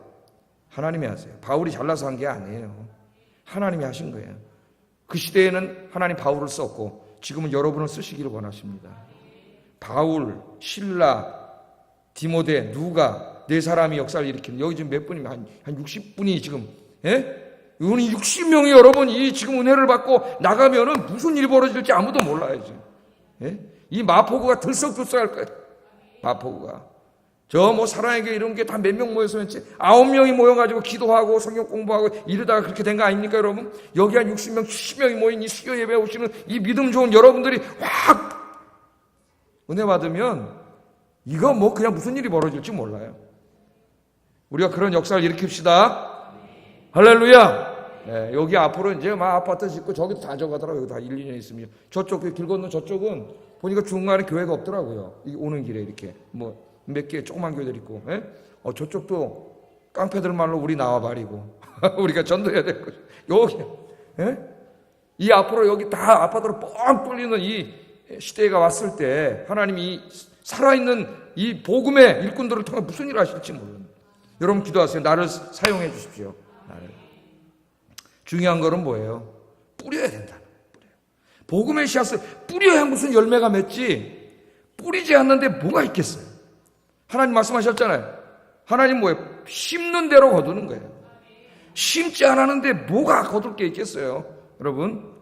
하나님이 하세요. 바울이 잘나서 한 게 아니에요. 하나님이 하신 거예요. 그 시대에는 하나님 바울을 썼고 지금은 여러분을 쓰시기를 원하십니다. 바울, 실라, 디모데, 누가 네 사람이 역사를 일으키는 여기 지금 몇 분이면 한 60분이 지금 이분이 60명이 여러분이 지금 은혜를 받고 나가면은 무슨 일이 벌어질지 아무도 몰라요. 지금. 이 마포구가 들썩들썩할 거예요. 마포구가 저 뭐 사랑에게 이런 게 다 몇 명 모였었지 9명이 모여가지고 기도하고 성경 공부하고 이러다가 그렇게 된 거 아닙니까 여러분? 여기 한 60명 70명이 모인 이 수요 예배 오시는 이 믿음 좋은 여러분들이 확 은혜 받으면 이거 뭐 그냥 무슨 일이 벌어질지 몰라요. 우리가 그런 역사를 일으킵시다. 할렐루야. 네, 여기 앞으로 이제 막 아파트 짓고 저기도 다 저가더라고요. 여기 다 1, 2년 있으면 저쪽 길 건너 저쪽은 보니까 중간에 교회가 없더라고요. 오는 길에 이렇게 뭐 몇 개 조그만 교회들 있고 저쪽도 깡패들 말로 우리 나와버리고 우리가 전도해야 될 거죠. 여기 이 앞으로 여기 다 아파트로 뻥 뚫리는 이 시대가 왔을 때 하나님이 살아있는 이 복음의 일꾼들을 통해 무슨 일을 하실지 몰라요. 여러분 기도하세요. 나를 사용해 주십시오. 나를. 중요한 거는 뭐예요? 뿌려야 된다. 복음의 씨앗을 뿌려야 무슨 열매가 맺지 뿌리지 않는데 뭐가 있겠어요? 하나님 말씀하셨잖아요. 하나님 뭐예요? 심는 대로 거두는 거예요. 심지 않았는데 뭐가 거둘 게 있겠어요? 여러분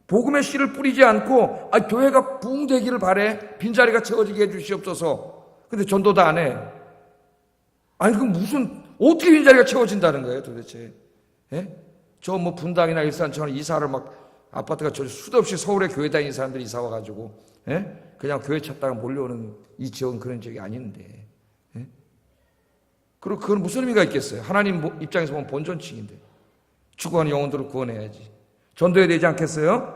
복음의 씨를 뿌리지 않고 교회가 부흥되기를 바래 빈자리가 채워지게 해주시옵소서. 근데 전도도 안 해. 아니 그럼 무슨 어떻게 빈자리가 채워진다는 거예요 도대체? 저 뭐 분당이나 일산처럼 이사를 막 아파트가 저 수도 없이 서울에 교회 다니는 사람들이 이사 와가지고 그냥 교회 찾다가 몰려오는 이 지역은 그런 지역이 아닌데 그리고 그건 무슨 의미가 있겠어요? 하나님 입장에서 보면 본전칭인데 죽어가는 영혼들을 구원해야지. 전도해야 되지 않겠어요?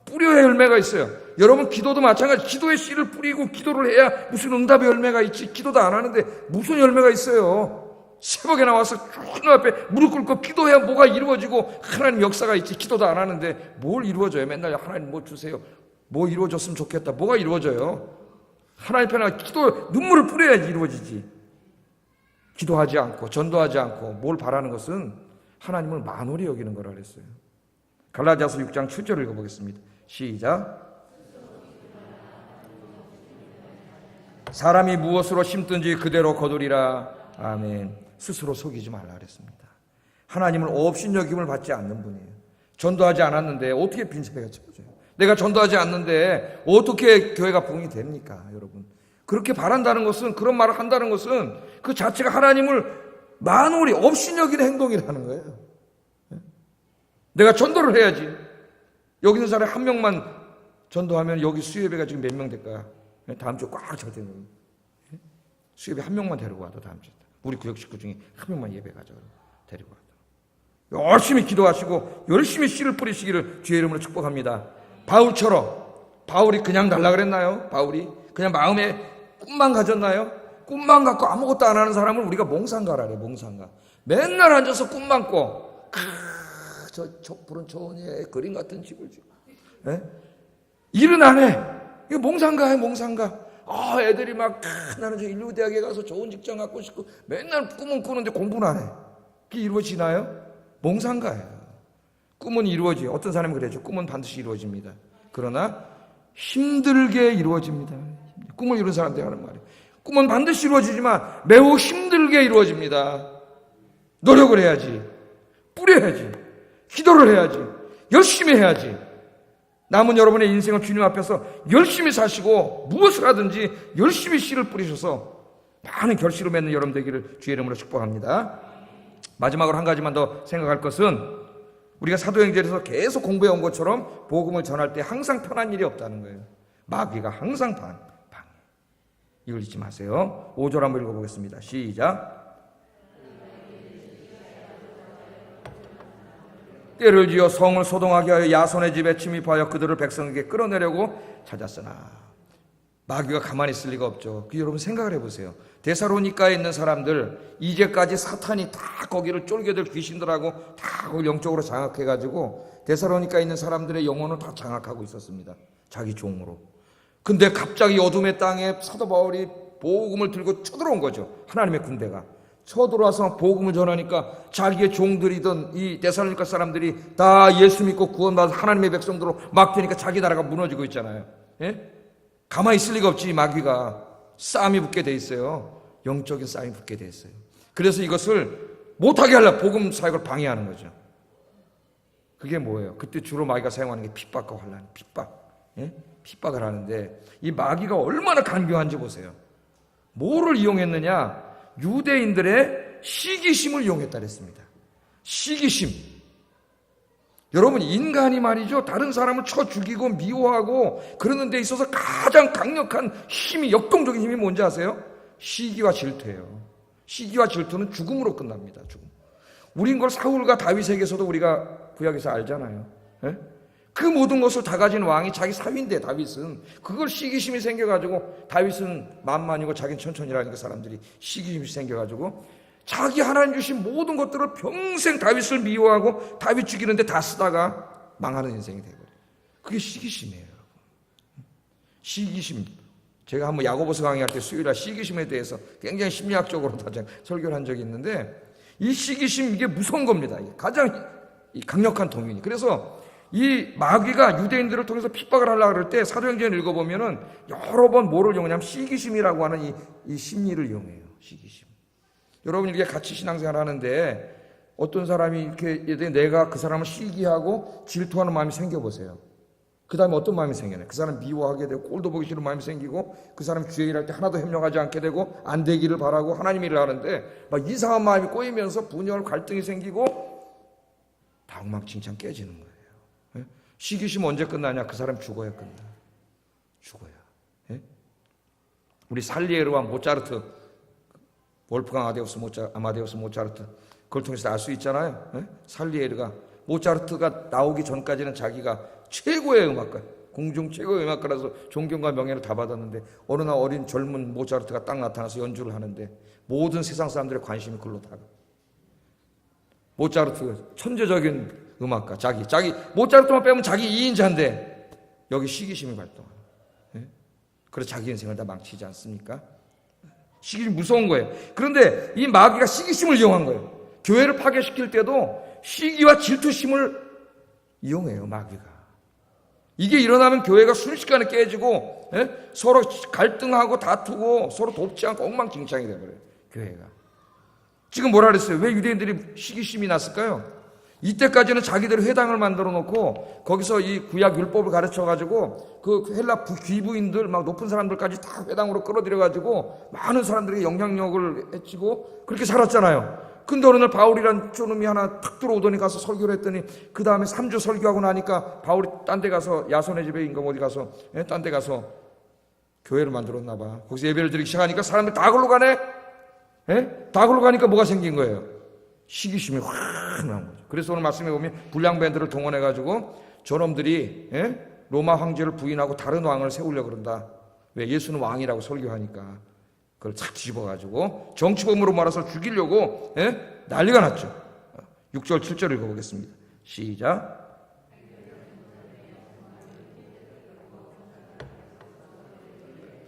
뿌려야 열매가 있어요. 여러분 기도도 마찬가지. 기도의 씨를 뿌리고 기도를 해야 무슨 응답의 열매가 있지. 기도도 안 하는데 무슨 열매가 있어요? 새벽에 나와서 주님 앞에 무릎 꿇고 기도해야 뭐가 이루어지고 하나님 역사가 있지. 기도도 안 하는데 뭘 이루어져요? 맨날 하나님 뭐 주세요. 뭐 이루어졌으면 좋겠다. 뭐가 이루어져요? 하나님 편에 기도 눈물을 뿌려야지 이루어지지. 기도하지 않고 전도하지 않고 뭘 바라는 것은 하나님을 만홀히 여기는 거라 그랬어요. 갈라디아서 6장 7절을 읽어보겠습니다. 시작. 사람이 무엇으로 심든지 그대로 거두리라. 아멘. 스스로 속이지 말라 그랬습니다. 하나님을 업신여김을 받지 않는 분이에요. 전도하지 않았는데 어떻게 빈자리가 채워져요? 내가 전도하지 않는데 어떻게 교회가 부흥이 됩니까? 여러분 그렇게 바란다는 것은 그런 말을 한다는 것은 그 자체가 하나님을 만홀히 업신여기는 행동이라는 거예요. 내가 전도를 해야지. 여기 있는 사람 한 명만 전도하면 여기 수요예배가 지금 몇 명 될까? 다음 주에 꽉 찰 텐데. 수요예배 한 명만 데리고 와도 다음 주에. 우리 구역 식구 중에 한 명만 예배 가져 데리고 와도. 열심히 기도하시고 열심히 씨를 뿌리시기를 주의 이름으로 축복합니다. 바울처럼 바울이 그냥 달라 그랬나요? 바울이 그냥 마음에 꿈만 가졌나요? 꿈만 갖고 아무것도 안 하는 사람을 우리가 몽상가라 그래. 몽상가. 맨날 앉아서 꿈만 꿔. 저 푸른 초원에 그림 같은 집을 지고 일은 안 해. 이거 몽상가예요. 몽상가. 애들이 막 나는 저 인류대학에 가서 좋은 직장 갖고 싶고 맨날 꿈은 꾸는데 공부는 안 해. 그게 이루어지나요? 몽상가예요. 꿈은 이루어져요. 어떤 사람이 그래죠. 꿈은 반드시 이루어집니다. 그러나 힘들게 이루어집니다. 꿈을 이룬 사람들이 하는 말이에요. 꿈은 반드시 이루어지지만 매우 힘들게 이루어집니다. 노력을 해야지. 뿌려야지. 기도를 해야지. 열심히 해야지. 남은 여러분의 인생을 주님 앞에서 열심히 사시고 무엇을 하든지 열심히 씨를 뿌리셔서 많은 결실을 맺는 여러분 되기를 주의 이름으로 축복합니다. 마지막으로 한 가지만 더 생각할 것은 우리가 사도행전에서 계속 공부해 온 것처럼 복음을 전할 때 항상 편한 일이 없다는 거예요. 마귀가 항상 방해. 이걸 잊지 마세요. 5절 한번 읽어보겠습니다. 시작. 때를 지어 성을 소동하게 하여 야손의 집에 침입하여 그들을 백성에게 끌어내려고 찾았으나 마귀가 가만히 있을 리가 없죠. 여러분 생각을 해보세요. 데살로니가에 있는 사람들 이제까지 사탄이 다 거기를 쫄개들 귀신들하고 다 그걸 영적으로 장악해가지고 데살로니가에 있는 사람들의 영혼을 다 장악하고 있었습니다. 자기 종으로. 근데 갑자기 어둠의 땅에 사도 바울이 복음을 들고 쳐들어온 거죠. 하나님의 군대가 쳐들어와서 복음을 전하니까 자기의 종들이던 이 데살로니가 사람들이 다 예수 믿고 구원받은 하나님의 백성들로 막 되니까 자기 나라가 무너지고 있잖아요. 예? 가만히 있을 리가 없지. 마귀가 싸움이 붙게 돼 있어요. 영적인 싸움이 붙게 돼 있어요. 그래서 이것을 못하게 하려고 복음 사역을 방해하는 거죠. 그게 뭐예요? 그때 주로 마귀가 사용하는 게 핍박과 환란, 핍박. 예? 핍박을 하는데 이 마귀가 얼마나 간교한지 보세요. 뭐를 이용했느냐? 유대인들의 시기심을 이용했다 그랬습니다. 시기심. 여러분 인간이 말이죠, 다른 사람을 쳐 죽이고 미워하고 그러는 데 있어서 가장 강력한 힘이, 역동적인 힘이 뭔지 아세요? 시기와 질투예요. 시기와 질투는 죽음으로 끝납니다. 죽음. 우린 걸 사울과 다윗에게서도 우리가 구약에서 알잖아요. 예? 그 모든 것을 다 가진 왕이 자기 사위인데 다윗은 그걸 시기심이 생겨가지고, 다윗은 만만이고 자기는 천천히라니까 사람들이 시기심이 생겨가지고 자기 하나님 주신 모든 것들을 평생 다윗을 미워하고 다윗 죽이는데 다 쓰다가 망하는 인생이 되거든요. 그게 시기심이에요. 시기심. 제가 한번 야고보서 강의할 때 수요일날 시기심에 대해서 굉장히 심리학적으로 설교를 한 적이 있는데, 이 시기심, 이게 무서운 겁니다. 가장 강력한 동인이. 그래서 이 마귀가 유대인들을 통해서 핍박을 하려고 그럴 때 사도행전을 읽어보면은 여러 번 뭐를 이용하냐면 시기심이라고 하는 이 심리를 이용해요. 시기심. 여러분 이렇게 같이 신앙생활 하는데 어떤 사람이 이렇게 내가 그 사람을 시기하고 질투하는 마음이 생겨보세요. 그 다음에 어떤 마음이 생겨나요? 그 사람 미워하게 되고 꼴도 보기 싫은 마음이 생기고, 그 사람 주의 일할 때 하나도 협력하지 않게 되고 안 되기를 바라고 하나님 일을 하는데 막 이상한 마음이 꼬이면서 분열, 갈등이 생기고 다 엉망진창 깨지는 거예요. 시기심 언제 끝나냐? 그 사람 죽어야 끝나. 죽어야. 예? 우리 살리에르와 모차르트, 월프강 아마데우스 모차르트, 그걸 통해서 알 수 있잖아요. 예? 살리에르가 모차르트가 나오기 전까지는 자기가 최고의 음악가, 공중 최고의 음악가라서 존경과 명예를 다 받았는데, 어느 날 어린 젊은 모차르트가 딱 나타나서 연주를 하는데 모든 세상 사람들의 관심이 그걸로 다 가. 모차르트 천재적인 음악가, 자기 모차르트만 빼면 자기 2인자인데 여기 시기심이 발동하는. 예? 그래서 자기 인생을 다 망치지 않습니까? 시기심이 무서운 거예요. 그런데 이 마귀가 시기심을 이용한 거예요. 교회를 파괴시킬 때도 시기와 질투심을 이용해요, 마귀가. 이게 일어나면 교회가 순식간에 깨지고, 예? 서로 갈등하고 다투고 서로 돕지 않고 엉망진창이 돼버려요, 교회가. 지금 뭐라 그랬어요? 왜 유대인들이 시기심이 났을까요? 이때까지는 자기들이 회당을 만들어 놓고 거기서 이 구약 율법을 가르쳐 가지고 그 헬라 귀부인들 막 높은 사람들까지 다 회당으로 끌어들여 가지고 많은 사람들에게 영향력을 해치고 그렇게 살았잖아요. 근데 어느 날 바울이란 쪼놈이 하나 탁 들어오더니 가서 설교를 했더니, 그 다음에 3주 설교하고 나니까 바울이 딴 데 가서 야손의 집에 인가 어디 가서, 딴 데 가서 교회를 만들었나 봐. 거기서 예배를 드리기 시작하니까 사람들이 다 글로 가네. 다 글로 가니까 뭐가 생긴 거예요? 시기심이 확 나온 거죠. 그래서 오늘 말씀에 보면 불량밴드를 동원해가지고 저놈들이 로마 황제를 부인하고 다른 왕을 세우려고 그런다. 왜? 예수는 왕이라고 설교하니까. 그걸 착 뒤집어가지고 정치범으로 말아서 죽이려고 난리가 났죠. 6절 7절 읽어보겠습니다. 시작.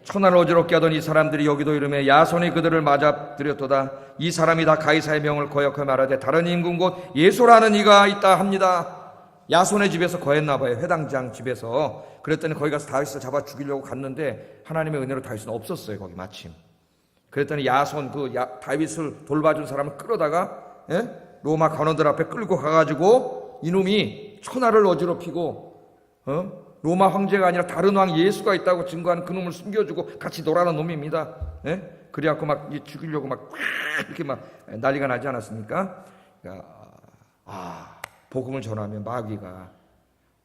천하를 어지럽게 하던 이 사람들이 여기도 이름에 야손이 그들을 맞아들였도다. 이 사람이 다 가이사의 명을 거역하여 말하되 다른 임금 곧 예수라는 이가 있다 합니다. 야손의 집에서 거했나 봐요. 회당장 집에서. 그랬더니 거기 가서 다윗을 잡아 죽이려고 갔는데 하나님의 은혜로 다윗은 없었어요, 거기 마침. 그랬더니 야손, 다윗을 돌봐준 사람을 끌어다가 로마 관원들 앞에 끌고 가가지고 이놈이 천하를 어지럽히고 로마 황제가 아니라 다른 왕 예수가 있다고 증거하는 그놈을 숨겨주고 같이 놀아는 놈입니다. 예? 그래갖고 막 죽이려고 막 이렇게 막 난리가 나지 않았습니까? 복음을 전하면 마귀가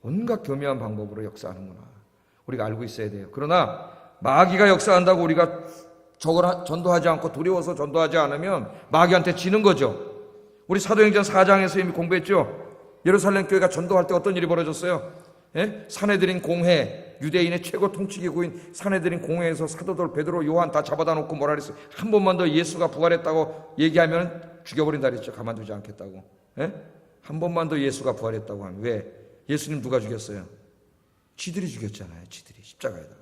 온갖 교묘한 방법으로 역사하는구나. 우리가 알고 있어야 돼요. 그러나 마귀가 역사한다고 우리가 저걸 전도하지 않고 두려워서 전도하지 않으면 마귀한테 지는 거죠. 우리 사도행전 4장에서 이미 공부했죠. 예루살렘 교회가 전도할 때 어떤 일이 벌어졌어요? 예? 사내들인 공회, 유대인의 최고 통치기구인 사내들인 공회에서 사도들 베드로, 요한 다 잡아다 놓고 뭐라 그랬어요? 한 번만 더 예수가 부활했다고 얘기하면 죽여버린다 그랬죠. 가만두지 않겠다고. 예? 한 번만 더 예수가 부활했다고 하면. 왜? 예수님 누가 죽였어요? 지들이 죽였잖아요. 지들이 십자가에다가.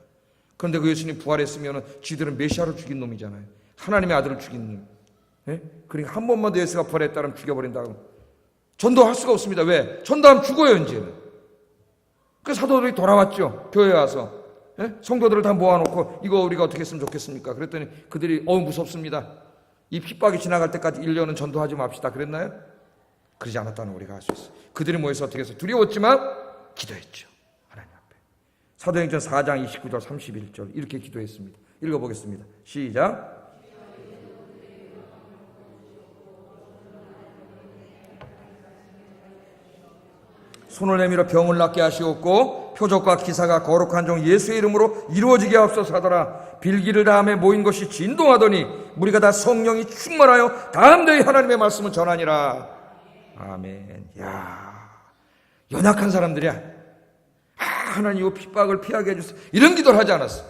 그런데 그 예수님 부활했으면 지들은 메시아를 죽인 놈이잖아요. 하나님의 아들을 죽인 놈. 예? 그러니까 한 번만 더 예수가 부활했다면 죽여버린다고. 전도할 수가 없습니다. 왜? 전도하면 죽어요 이제는. 그 사도들이 돌아왔죠. 교회에 와서. 예? 성도들을 다 모아놓고 이거 우리가 어떻게 했으면 좋겠습니까? 그랬더니 그들이 무섭습니다. 이 핍박이 지나갈 때까지 1년은 전도하지 맙시다. 그랬나요? 그러지 않았다는 우리가 알 수 있어요. 그들이 모여서 어떻게 해서 두려웠지만 기도했죠. 하나님 앞에. 사도행전 4장 29절 31절 이렇게 기도했습니다. 읽어보겠습니다. 시작. 손을 내밀어 병을 낫게 하시옵고 표적과 기사가 거룩한 종 예수의 이름으로 이루어지게 하옵소서 하더라. 빌기를 다음에 모인 것이 진동하더니 무리가 다 성령이 충만하여 담대히 하나님의 말씀을 전하니라. 아멘. 야, 연약한 사람들이야. 하나님 이 핍박을 피하게 해주세요. 이런 기도를 하지 않았어.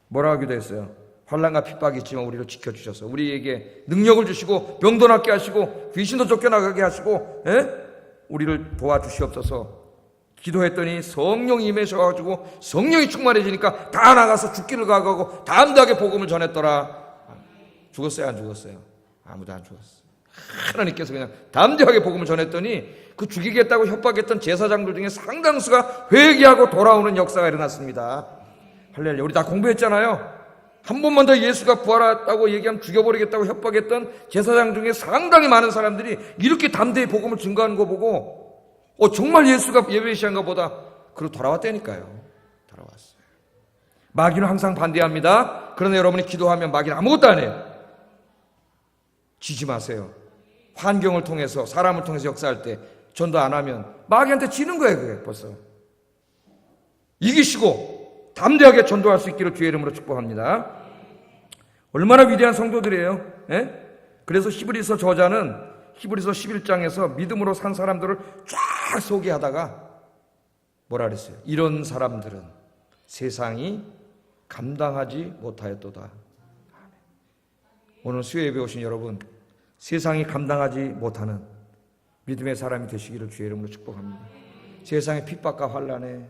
뭐라고 기도했어요? 환난과 핍박이 있지만 우리를 지켜주셔서 우리에게 능력을 주시고 병도 낫게 하시고 귀신도 쫓겨나가게 하시고 우리를 도와주시옵소서. 기도했더니 성령이 임하셔가지고 성령이 충만해지니까 다 나가서 죽기를 각오하고 담대하게 복음을 전했더라. 죽었어요? 안 죽었어요? 아무도 안 죽었어요. 하나님께서 그냥 담대하게 복음을 전했더니 그 죽이겠다고 협박했던 제사장들 중에 상당수가 회개하고 돌아오는 역사가 일어났습니다. 할렐루야. 우리 다 공부했잖아요. 한 번만 더 예수가 부활했다고 얘기하면 죽여버리겠다고 협박했던 제사장 중에 상당히 많은 사람들이 이렇게 담대히 복음을 증거하는 거 보고 정말 예수가 예배시한가 보다. 그리고 돌아왔다니까요. 돌아왔어요. 마귀는 항상 반대합니다. 그러나 여러분이 기도하면 마귀는 아무것도 안 해요. 지지 마세요. 환경을 통해서 사람을 통해서 역사할 때 전도 안 하면 마귀한테 지는 거예요. 그게 벌써. 이기시고 담대하게 전도할 수 있기를 주의 이름으로 축복합니다. 얼마나 위대한 성도들이에요. 그래서 히브리서 저자는 히브리서 11장에서 믿음으로 산 사람들을 쫙 소개하다가 뭐라 그랬어요? 이런 사람들은 세상이 감당하지 못하였도다. 오늘 수요 예배 오신 여러분, 세상이 감당하지 못하는 믿음의 사람이 되시기를 주의 이름으로 축복합니다. 세상의 핍박과 환난에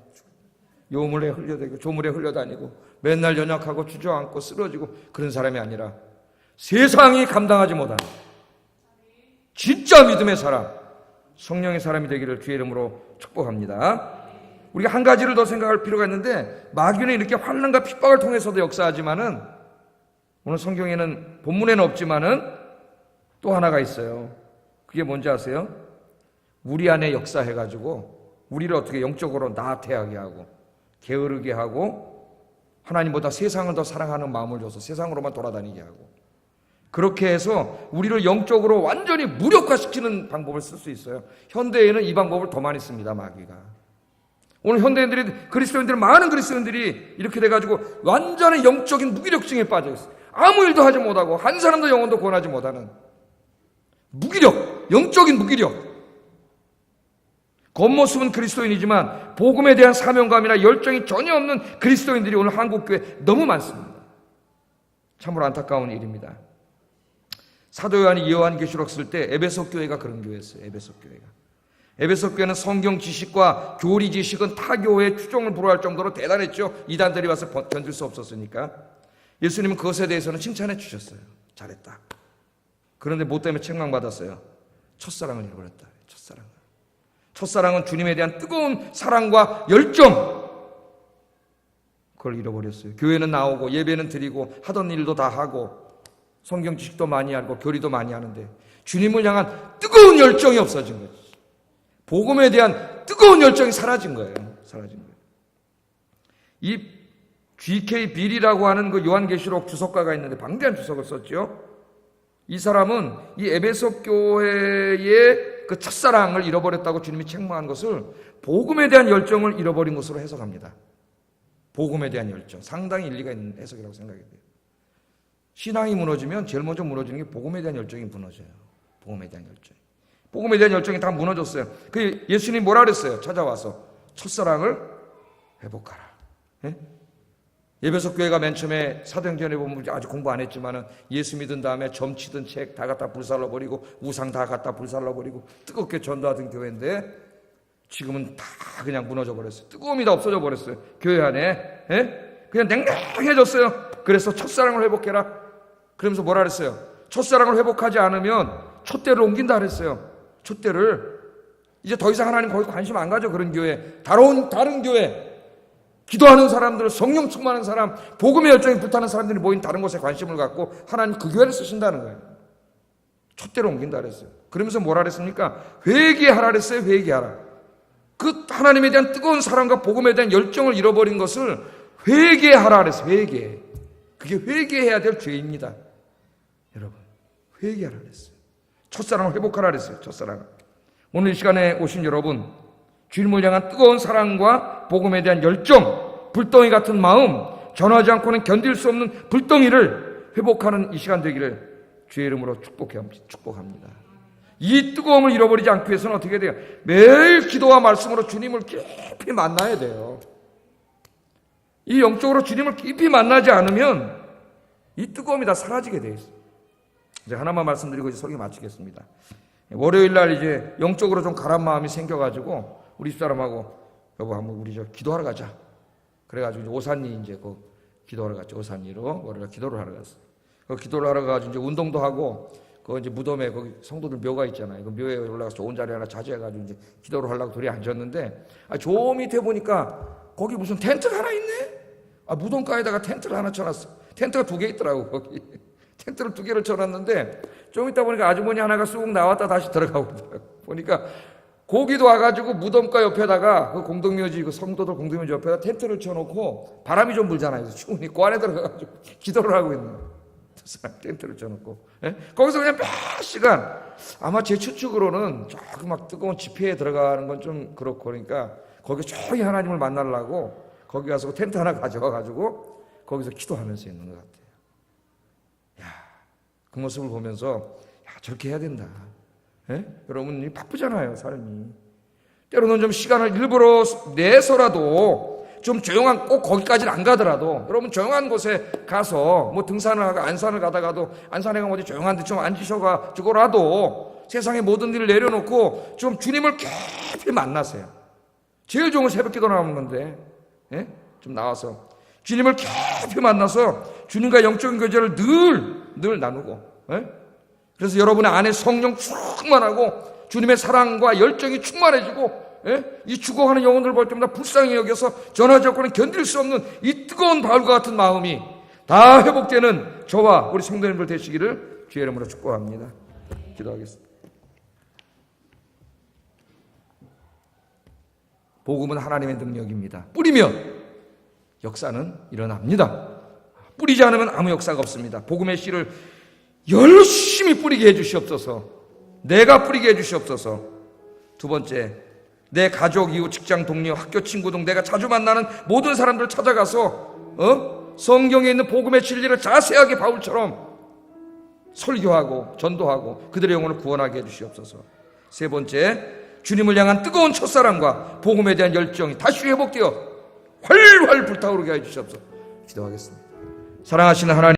요물에 흘려다니고 조물에 흘려다니고 맨날 연약하고 주저앉고 쓰러지고 그런 사람이 아니라 세상이 감당하지 못하는 진짜 믿음의 사람, 성령의 사람이 되기를 주의 이름으로 축복합니다. 우리가 한 가지를 더 생각할 필요가 있는데 마귀는 이렇게 환난과 핍박을 통해서도 역사하지만은 오늘 성경에는 본문에는 없지만은 또 하나가 있어요. 그게 뭔지 아세요? 우리 안에 역사해가지고 우리를 어떻게 영적으로 나태하게 하고 게으르게 하고 하나님보다 세상을 더 사랑하는 마음을 줘서 세상으로만 돌아다니게 하고 그렇게 해서 우리를 영적으로 완전히 무력화시키는 방법을 쓸 수 있어요. 현대에는 이 방법을 더 많이 씁니다. 마귀가. 오늘 현대인들이 그리스도인들은 많은 그리스도인들이 이렇게 돼가지고 완전히 영적인 무기력증에 빠져 있어요. 아무 일도 하지 못하고 한 사람도 영혼도 구원하지 못하는 무기력, 영적인 무기력. 겉모습은 그리스도인이지만 복음에 대한 사명감이나 열정이 전혀 없는 그리스도인들이 오늘 한국교회에 너무 많습니다. 참으로 안타까운 일입니다. 사도 요한이 요한계시록 쓸 때 에베소 교회가 그런 교회였어요. 에베소 교회가. 에베소 교회는 성경 지식과 교리 지식은 타 교회의 추종을 불허할 정도로 대단했죠. 이단들이 와서 견딜 수 없었으니까. 예수님은 그것에 대해서는 칭찬해 주셨어요. 잘했다. 그런데 뭐 때문에 책망받았어요? 첫사랑을 잃어버렸다. 첫사랑은 주님에 대한 뜨거운 사랑과 열정, 그걸 잃어버렸어요. 교회는 나오고 예배는 드리고 하던 일도 다 하고 성경 지식도 많이 알고 교리도 많이 하는데 주님을 향한 뜨거운 열정이 없어진 거지. 복음에 대한 뜨거운 열정이 사라진 거예요. 이 G.K. 빌이라고 하는 그 요한계시록 주석가가 있는데 방대한 주석을 썼죠. 이 사람은 이 에베소 교회의 그 첫사랑을 잃어버렸다고 주님이 책망한 것을 복음에 대한 열정을 잃어버린 것으로 해석합니다. 복음에 대한 열정. 상당히 일리가 있는 해석이라고 생각이 돼요. 신앙이 무너지면 제일 먼저 무너지는 게 복음에 대한 열정이 무너져요. 복음에 대한 열정. 복음에 대한 열정이 다 무너졌어요. 그 예수님이 뭐라 그랬어요? 찾아와서 첫사랑을 회복하라. 예? 에베소 교회가 맨 처음에 사도행전에 보면 아직 공부 안 했지만은 예수 믿은 다음에 점치던 책 다 갖다 불살라 버리고 우상 다 갖다 불살라 버리고 뜨겁게 전도하던 교회인데 지금은 다 그냥 무너져 버렸어요. 뜨거움이 다 없어져 버렸어요. 교회 안에. 예? 그냥 냉랭해졌어요. 그래서 첫사랑을 회복해라. 그러면서 뭐라 그랬어요? 첫사랑을 회복하지 않으면 촛대를 옮긴다 그랬어요. 촛대를. 이제 더 이상 하나님 거기 관심 안 가져. 그런 교회. 다른 교회. 기도하는 사람들, 성령 충만한 사람, 복음의 열정이 불타는 사람들이 모인 다른 곳에 관심을 갖고 하나님 그 교회를 쓰신다는 거예요. 촛대로 옮긴다 그랬어요. 그러면서 뭐라 그랬습니까? 회개하라 그랬어요. 회개하라. 그 하나님에 대한 뜨거운 사랑과 복음에 대한 열정을 잃어버린 것을 회개하라 그랬어요. 회개. 그게 회개해야 될 죄입니다. 여러분, 회개하라 그랬어요. 첫사랑을 회복하라 그랬어요. 첫사랑을. 오늘 이 시간에 오신 여러분, 주님을 향한 뜨거운 사랑과 복음에 대한 열정, 불덩이 같은 마음, 전하지 않고는 견딜 수 없는 불덩이를 회복하는 이 시간 되기를 주의 이름으로 축복합니다. 이 뜨거움을 잃어버리지 않기 위해서는 어떻게 돼요? 매일 기도와 말씀으로 주님을 깊이 만나야 돼요. 이 영적으로 주님을 깊이 만나지 않으면 이 뜨거움이 다 사라지게 돼 있어요. 이제 하나만 말씀드리고 이제 설교 마치겠습니다. 월요일 날 이제 영적으로 좀 가란 마음이 생겨가지고 우리 집사람하고 여보 한번 우리 저 기도하러 가자. 그래가지고 이제 오산리 이제 그 기도하러 갔죠. 오산리로 월요일 기도를 하러 갔어요. 그 기도를 하러 가지고 이제 운동도 하고 그 이제 무덤에 거기 성도들 묘가 있잖아요. 그 묘에 올라가서 좋은 자리 하나 차지해가지고 이제 기도를 하려고 둘이 앉았는데 저 밑에 보니까 거기 무슨 텐트가 하나 있네. 무덤가에다가 텐트를 하나 쳐놨어. 텐트가 2개 있더라고 거기. 텐트를 2개를 쳐놨는데 좀 있다 보니까 아주머니 하나가 쑥 나왔다 다시 들어가고 있더라고. 보니까 거기도 와가지고 무덤가 옆에다가 그 공동묘지 그 성도들 공동묘지 옆에다 텐트를 쳐놓고 바람이 좀 불잖아요. 그래서 추우니 그 안에 들어가가지고 기도를 하고 있는 거예요. 텐트를 쳐놓고 거기서 그냥 몇 시간 아마 제 추측으로는 조금 막 뜨거운 집회에 들어가는 건 좀 그렇고 그러니까 거기 조용히 하나님을 만나려고 거기 가서 텐트 하나 가져와가지고 거기서 기도하면서 있는 것 같아요. 그 모습을 보면서 저렇게 해야 된다. 여러분 바쁘잖아요 삶이. 때로는 좀 시간을 일부러 내서라도 좀 조용한 꼭 거기까지는 안 가더라도 여러분 조용한 곳에 가서 뭐 등산을 하고 안산을 가다가도 안산에 가면 어디 조용한 데 좀 앉으셔가지고라도 세상의 모든 일을 내려놓고 좀 주님을 깊이 만나세요. 제일 좋은 건 새벽 기도 나오는 건데 좀 나와서 주님을 깊이 만나서 주님과 영적인 교제를 늘 나누고 그래서 여러분의 안에 성령 충만하고 주님의 사랑과 열정이 충만해지고 이 죽어가는 영혼들을 볼 때마다 불쌍히 여겨서 전하지 않고는 견딜 수 없는 이 뜨거운 바울과 같은 마음이 다 회복되는 저와 우리 성도님들 되시기를 주의 이름으로 축복합니다. 기도하겠습니다. 복음은 하나님의 능력입니다. 뿌리면 역사는 일어납니다. 뿌리지 않으면 아무 역사가 없습니다. 복음의 씨를 열심히 뿌리게 해주시옵소서. 내가 뿌리게 해주시옵소서. 두 번째, 내 가족, 이웃, 직장, 동료, 학교 친구 등 내가 자주 만나는 모든 사람들을 찾아가서 성경에 있는 복음의 진리를 자세하게 바울처럼 설교하고 전도하고 그들의 영혼을 구원하게 해주시옵소서. 세 번째, 주님을 향한 뜨거운 첫사랑과 복음에 대한 열정이 다시 회복되어 활활 불타오르게 해주시옵소서. 기도하겠습니다. 사랑하시는 하나님,